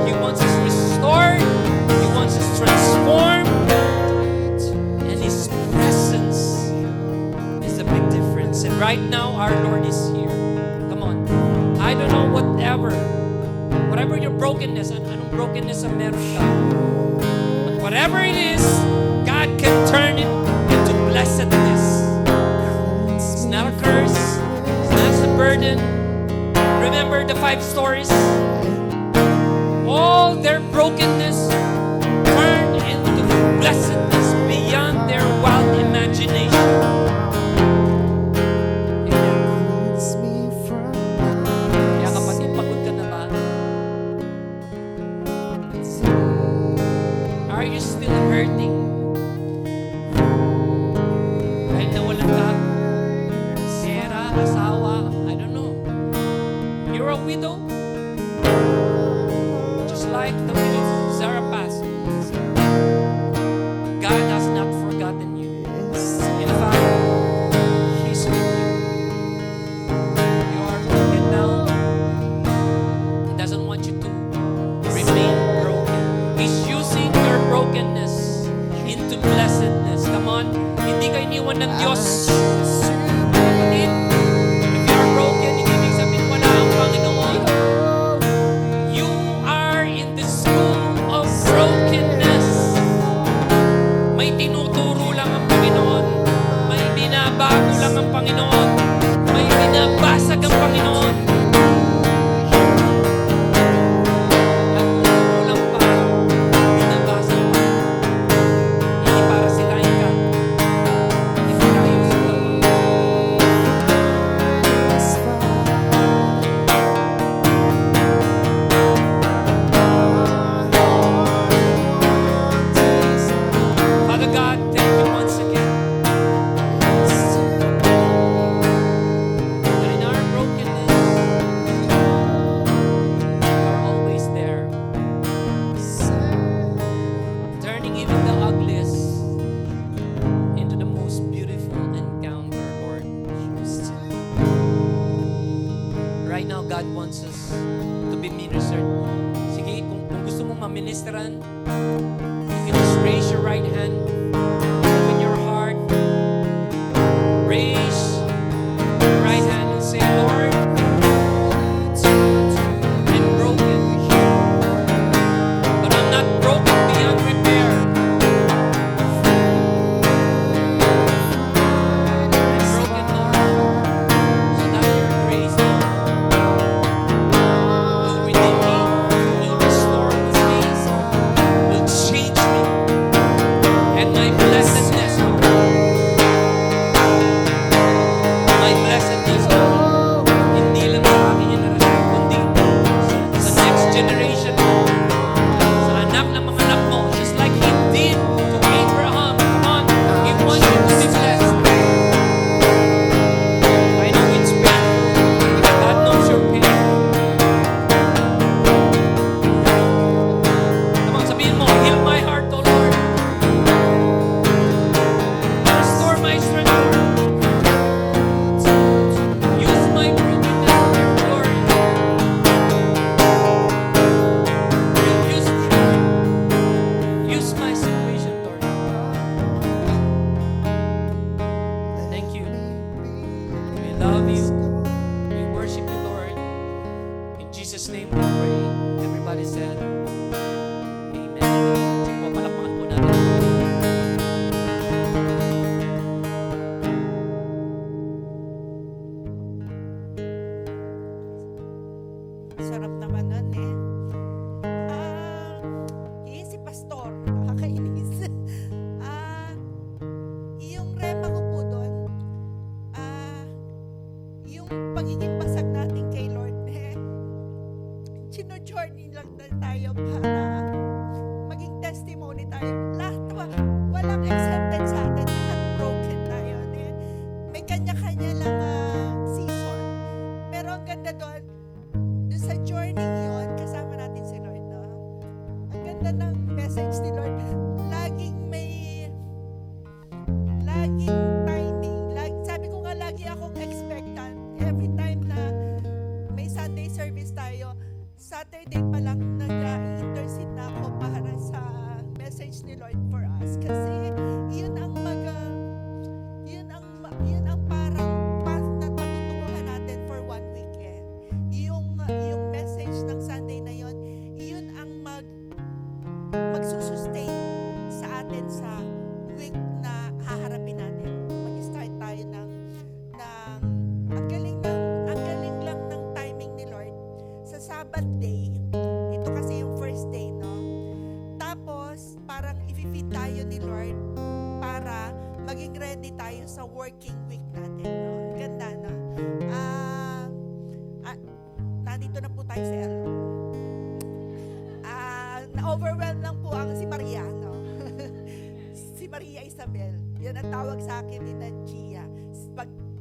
He wants us restored. He wants us transformed. And His presence is a big difference. And right now, our Lord is here. Come on. I don't know whatever your brokenness, anong brokenness ang meron ka. But whatever it is, God can turn it into blessedness. It's not a curse. It's not a burden. Remember the 5 stories? All their brokenness turned into blessedness beyond their wild imagination. Kaya kapatid, pagod ka na ba? Are you still hurting? Kahit nawalan ka, pera, asawa, I don't know. You're a widow? Just like the minutes Zarephath, God has not forgotten you. In fact, He's with you. You are broken now. He doesn't want you to remain broken. He's using your brokenness into blessedness. Come on, hindi ka iniwan ng Diyos. Kapatid, if you are broken, hindi ibig sabihin wala ang Panginoon. You are in the school of brokenness. May tinuturo lang ang Panginoon. May binabago lang ang Panginoon. May binabasag ang Panginoon. Nagtuturo lang pa. Binabasag pa. Hindi para silahin ka. Hindi para ayusin ka pa. Father God, thank you once again. That in our brokenness, you are always there. Turning even the ugliest into the most beautiful encounter, Lord. Right now, God wants us to be ministered. Sige, kung gusto mong maministeran, you can just raise your right hand, open your heart, raise your right hand and say, Lord, I'm broken, but I'm not broken beyond repair. I'm broken, Lord, so that your grace, Lord, will redeem me, will restore me, will change me, and my blessedness, Lord. My blessedness, Lord. Hindi lang sa aking generasyon, kundi sa next generation mo, sa anak ng mga anak mo, just like He did to Abraham. Come on, He wants you to be blessed. I know it's painful, but God knows your pain. Come on, sabihin mo, heal my heart, O Lord. Restore my strength, Lord. Use my brokenness for your glory. Use my situation, Lord. Thank you. We love you. We worship you, Lord. In Jesus' name we pray. Everybody said, Amen. Sige po, palakpakan po natin. Sarap naman nun eh. Si Pastor, nakakainis. Yung rema ko po doon, yung pagiging basag natin kay Lord, chino-journey lang tayo para maging testimony tayo. Lahat naman, walang exempted sa atin. Lahat broken tayo. May kanya-kanya lang season. Pero ang ganda doon sa journey yun, kasama natin si Lord, no? Ang ganda ng message ni Lord. Laging timing. Sabi ko nga, lagi akong expectant. Every time na may Sunday service tayo, Saturday pa lang nag-intercede na ako para sa message ni Lord for us. Kasi yun ang parang path na patutunguhan natin for 1 week eh. Yung message ng Sunday na yun ang magsusustain sa atin sa week na haharapin natin. Mag-start tayo ng ang galing lang ng timing ni Lord. Sa Sabbath day, ito kasi yung first day, no? Tapos, parang i-feed tayo ni Lord para maging ready tayo sa working week natin, no? Ganda, no? Nandito na po tayo sa LO. Na-overwhelm lang po ang si Maria, no? Si Maria Isabel. Yan ang tawag sa akin ni Gia.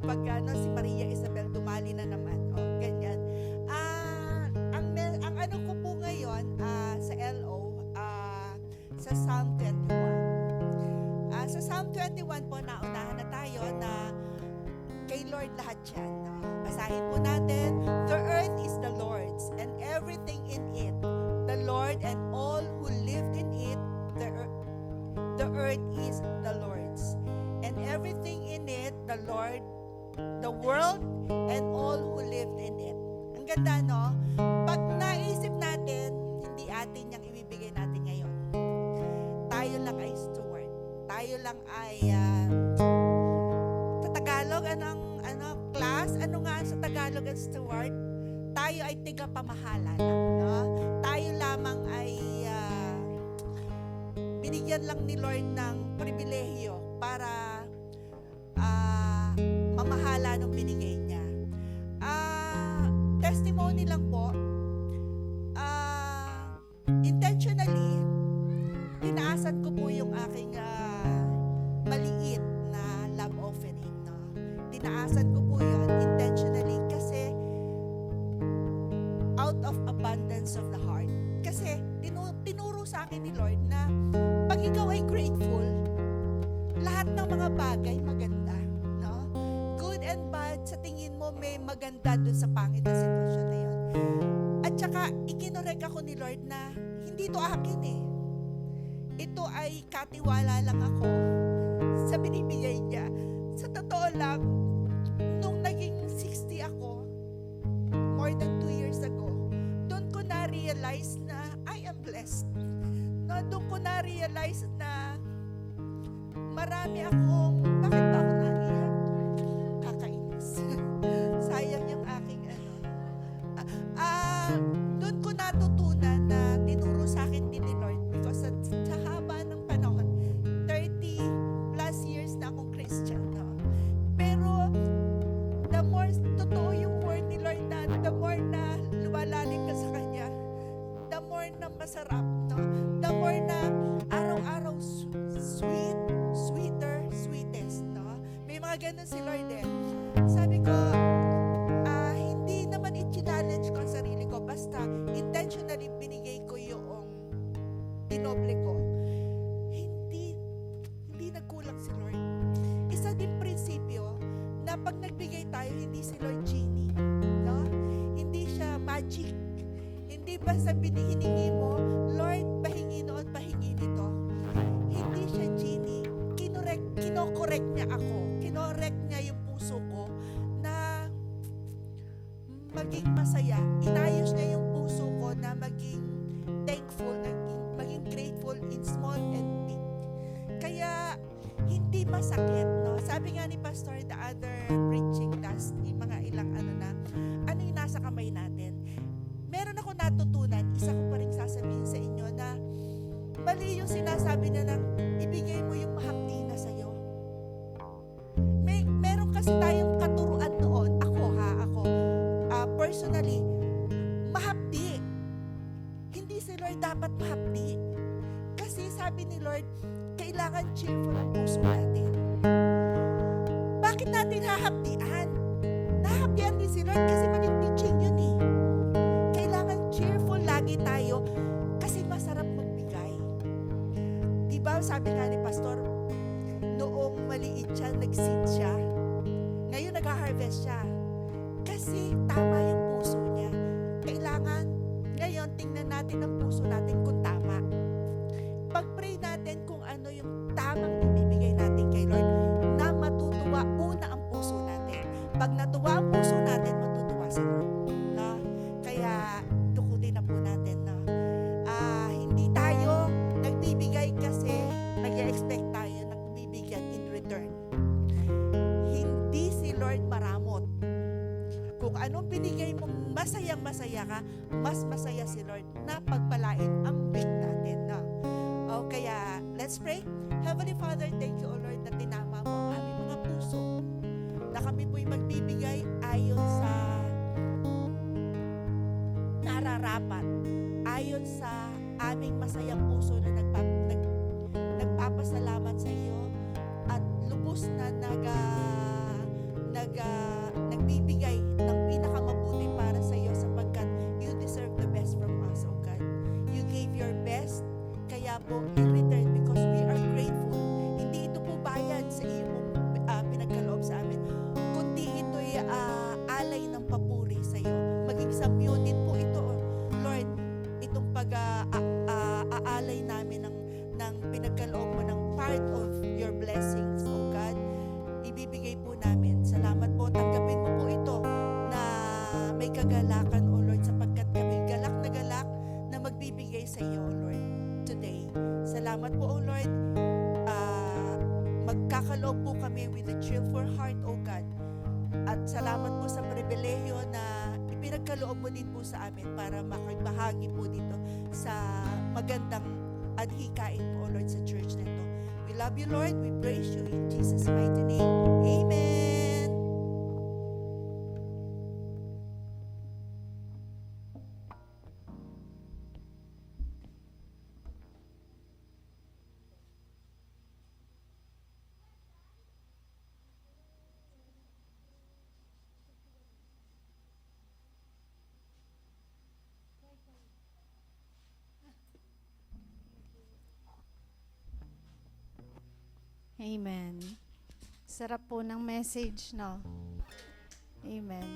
Pag si Maria Isabel, dumali na naman. O, ganyan. Ang ano ko po ngayon, sa Lord lahat yan. No? Basahin po natin. The earth is the Lord's and everything in it. The Lord and all who lived in it. The earth is the Lord's. And everything in it, the Lord, the world, and all who lived in it. Ang ganda, no? Pag naisip natin, hindi atin yung ibibigay natin ngayon. Tayo lang ay steward. Tayo lang ay, sa Tagalog, class? Ano nga sa Tagalog ang steward? Tayo ay tigapamahala lang, no? Tayo lamang ay, binigyan lang ni Lord ng pribilehyo para mamahala ng binigay niya. Testimony lang po, intentionally, tinaasan ko po yung aking maliit na love offering. No? Tinaasan ko po yun intentionally kasi out of abundance of the heart. Kasi tinuro sa akin ni Lord na pag ikaw ay grateful, lahat ng mga bagay maganda. No? Good and bad, sa tingin mo may maganda dun sa pangit na sitwasyon na yun. At saka, ikinorek ako ni Lord na hindi to akin eh. Ito ay katiwala lang ako sa binibigay niya. Sa totoo lang, nung naging 60 ako, more than 2 years ago, doon ko na-realize na I am blessed. No, doon ko na-realize na marami akong, bakit ba ako naiyak? Kakainis. Sayang yung aking doon ko natutunan na tinuro sa akin din ni Lord because sa haba ng panahon, 30 plus years na akong Christian. No? Pero the more totoo yung word ni Lord na the more na lumalalim ka sa Kanya, the more na masarap, no? The more na araw-araw sweet, sweeter, sweetest, no? May mga ganun si Lord eh. Sabi ko, hindi naman i-challenge ko ang sarili ko, basta intentionally binigay ko yung dinoble ko. Hindi nagkulang si Lord. Isa din prinsipyo na pag nagbigay tayo, hindi si Lord genie, no? Hindi siya magic. Hindi ba sa hiningi mo, Lord, pahingi noon, pahingi nito. Hindi siya genie. Kinokorek niya ako. Kinorek niya yung puso ko na maging masaya. Inayos niya yung puso ko na maging thankful, maging grateful in small and big. Kaya, hindi masakit, no? Sabi nga ni Pastor, the other preaching last, yung mga ilang ano yung nasa kamay natin. Meron ako natutunan, isa ko pa rin sasabihin sa inyo na mali yung sinasabi na lang, ibigay mo yung mahapdi na sa'yo. Meron kasi tayong katuruan noon, ako, personally, mahapdi. Hindi si Lord dapat mahapdi. Kasi sabi ni Lord, kailangan cheerful ang puso natin. Bakit natin hahapdian? Nahapdian din si Lord kasi maging teaching yun eh. Kailangan cheerful lagi tayo kasi masarap magbigay. Diba sabi nga ni Pastor, noong maliit siya, nag-seed siya. Ngayon nag-harvest siya. Kasi tama yung puso niya. Kailangan, ngayon, tingnan natin ang puso natin kung tama. Pag-pray natin kung ano yung tamang ibibigay natin kay Lord na matutuwa una ang puso natin. Pag natuwa ang puso natin, matutuwa si Lord. No? Kaya, tukutin na po natin. No? Hindi tayo nagbibigay kasi nag-expect tayo nagbibigyan in return. Hindi si Lord maramot. Kung anong binigay mo, masayang-masaya ka, mas masaya si Lord na pagpalain ang week natin. No? Kaya, let's pray. Heavenly Father, thank you, O Lord, na tinama mo ang aming mga puso na kami po'y magbibigay ayon sa nararapat, ayon sa aming masayang puso na nagpapasalamat sa iyo at lubos na nagbibigay ng pinakamabuti para sa iyo sapagkat you deserve the best from us, O God. You gave your best, kaya po in return, because we are grateful, hindi ito po bayad sa iyong pinagkaloob sa amin, kundi alay ng papuri sa iyo. Maging samyo din po ito, Lord, itong aalay namin ng pinagkaloob mo ng part of your blessings, oh God. Ibibigay po namin. Salamat po. Tanggapin mo po ito na may kagalakan, oh Lord, sapagkat kami galak na magbibigay sa iyo, oh Lord, today. Salamat po, oh Lord. Magkakaloob po kami with a cheerful heart, oh God. At salamat po sa pribilehiyo na ipinagkaloob mo din po sa amin para makibahagi po dito sa magandang adhikain po, oh Lord, sa church na ito. We love you, Lord. We praise you in Jesus' mighty name. Amen. Amen. Sarap po ng message, no? Amen.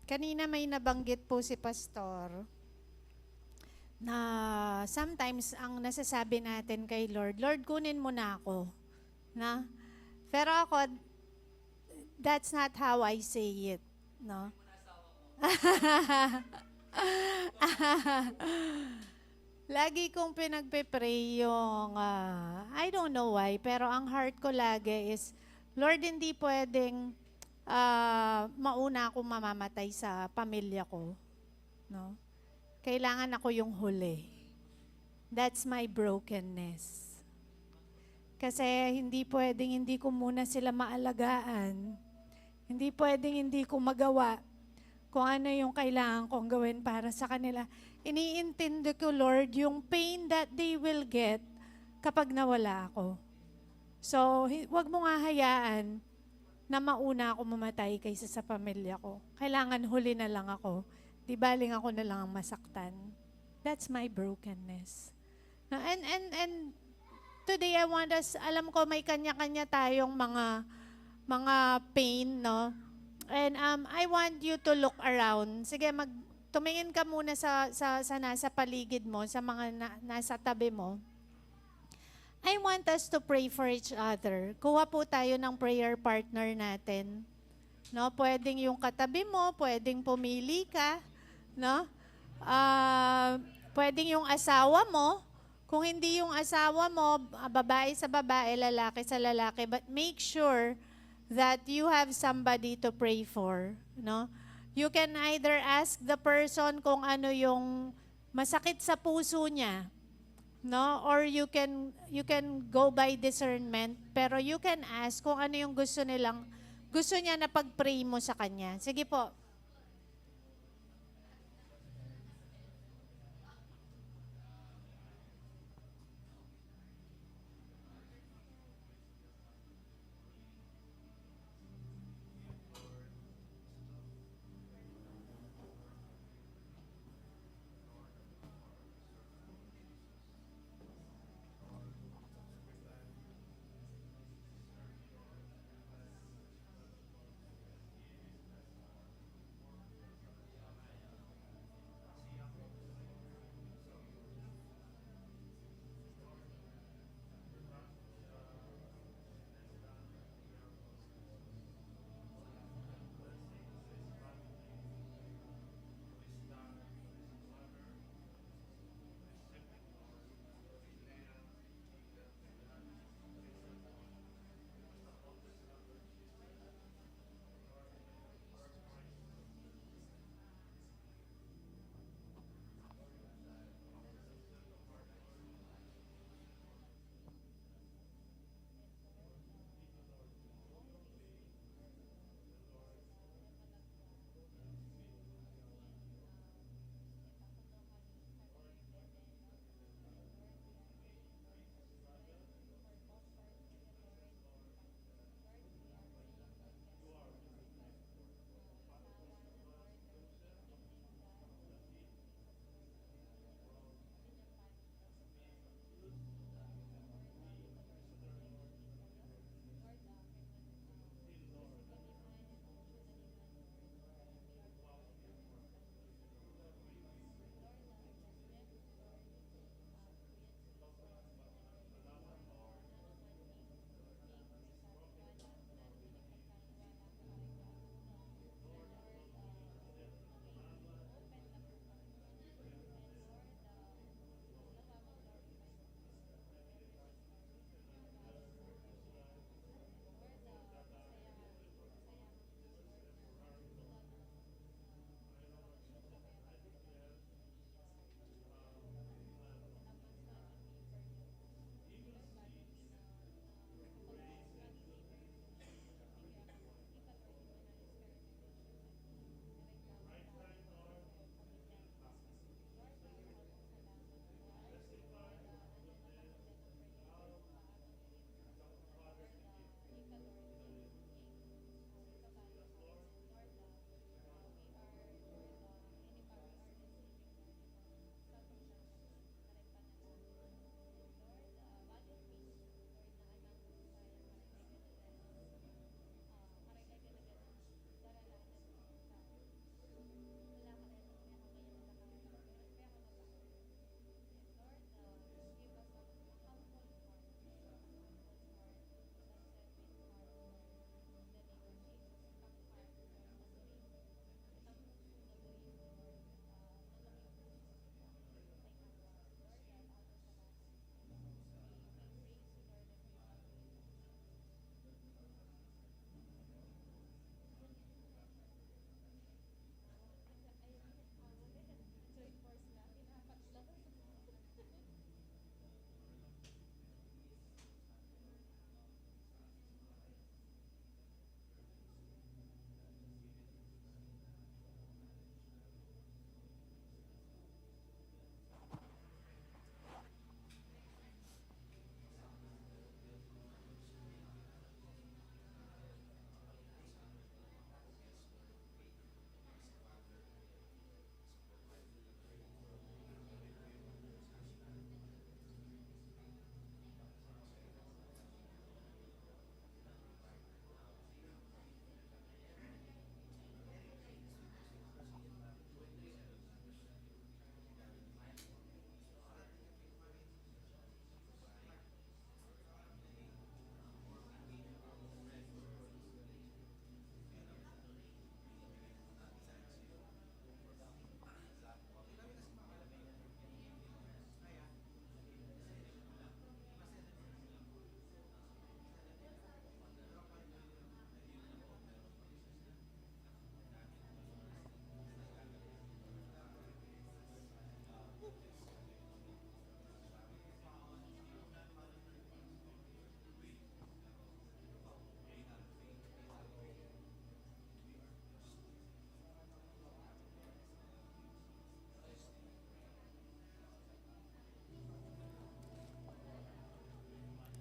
Kanina may nabanggit po si Pastor na sometimes ang nasasabi natin kay Lord, Lord, kunin mo na ako. Na? Pero ako, that's not how I say it. No? Lagi kong pinagpe-pray yung, I don't know why, pero ang heart ko lagi is, Lord, hindi pwedeng mauna akong mamamatay sa pamilya ko. No? Kailangan ako yung huli. That's my brokenness. Kasi hindi pwedeng hindi ko muna sila maalagaan. Hindi pwedeng hindi ko magawa kung ano yung kailangan kong gawin para sa kanila. Iniintindi ko, Lord, yung pain that they will get kapag nawala ako. So, wag mo nga hayaan na mauna ako mamatay kaysa sa pamilya ko. Kailangan huli na lang ako. Di baling ako na lang ang masaktan. That's my brokenness. And today I want us, alam ko may kanya-kanya tayong mga pain, no? And I want you to look around. Sige, tumingin ka muna sa nasa paligid mo, sa mga nasa tabi mo. I want us to pray for each other. Kuha po tayo ng prayer partner natin. No, pwedeng yung katabi mo, pwedeng pumili ka, no? Pwedeng yung asawa mo. Kung hindi yung asawa mo, babae sa babae, lalaki sa lalaki, but make sure that you have somebody to pray for, no? You can either ask the person kung ano yung masakit sa puso niya, no? Or you can go by discernment, pero you can ask kung ano yung gusto niya na pag-pray mo sa kanya. Sige po.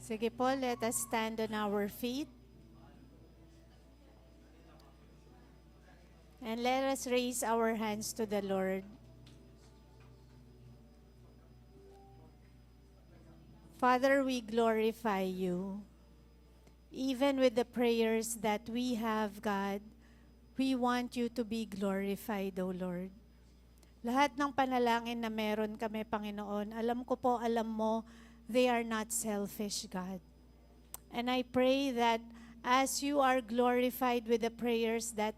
Sige po, let us stand on our feet. And let us raise our hands to the Lord. Father, we glorify you. Even with the prayers that we have, God, we want you to be glorified, O Lord. Lahat ng panalangin na meron kami, Panginoon, alam ko po, alam mo, they are not selfish, God. And I pray that as you are glorified with the prayers that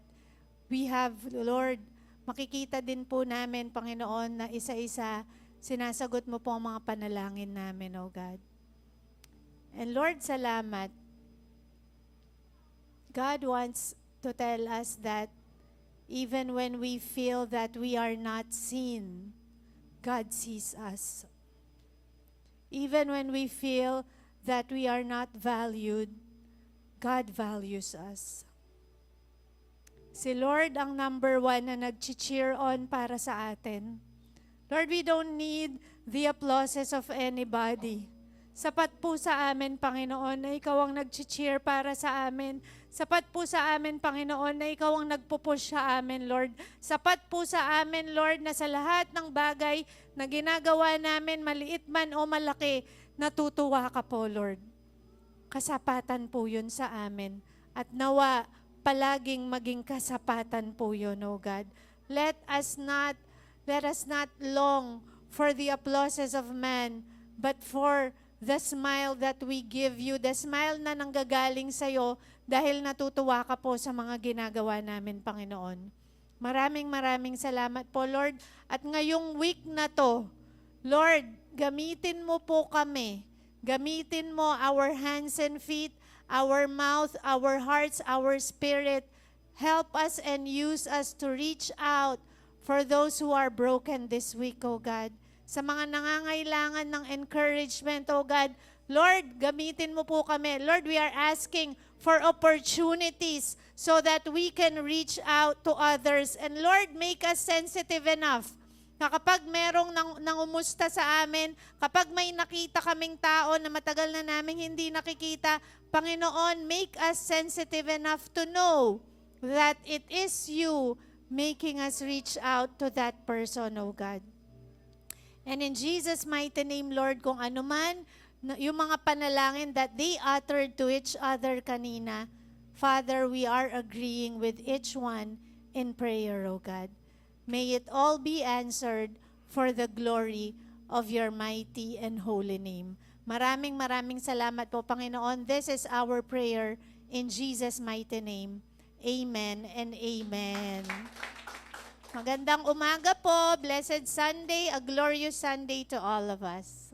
we have, Lord, makikita din po namin, Panginoon, na isa-isa, sinasagot mo po ang mga panalangin namin, O God. And Lord, salamat. God wants to tell us that even when we feel that we are not seen, God sees us. Even when we feel that we are not valued, God values us. Si Lord ang number one na nag-cheer on para sa atin. Lord, we don't need the applauses of anybody. Sapat po sa amin, Panginoon, na Ikaw ang nag-cheer para sa amin. Sapat po sa amin, Panginoon, na Ikaw ang nagpupush sa amin, Lord. Sapat po sa amin, Lord, na sa lahat ng bagay na ginagawa namin, maliit man o malaki, natutuwa ka po, Lord. Kasapatan po yun sa amin. At nawa, palaging maging kasapatan po yun, O God. Let us not long for the applauses of man, but for the smile that we give you, the smile na nanggagaling sa'yo dahil natutuwa ka po sa mga ginagawa namin, Panginoon. Maraming salamat po, Lord. At ngayong week na to, Lord, gamitin mo po kami. Gamitin mo our hands and feet, our mouth, our hearts, our spirit. Help us and use us to reach out for those who are broken this week, O God. Sa mga nangangailangan ng encouragement, O God, Lord, gamitin mo po kami. Lord, we are asking for opportunities so that we can reach out to others. And Lord, make us sensitive enough na kapag merong nangumusta sa amin, kapag may nakita kaming tao na matagal na namin hindi nakikita, Panginoon, make us sensitive enough to know that it is you making us reach out to that person, O God. And in Jesus' mighty name, Lord, kung ano man, yung mga panalangin that they uttered to each other kanina, Father, we are agreeing with each one in prayer, O God. May it all be answered for the glory of your mighty and holy name. Maraming salamat po, Panginoon. This is our prayer in Jesus' mighty name. Amen and amen. Magandang umaga po. Blessed Sunday. A glorious Sunday to all of us.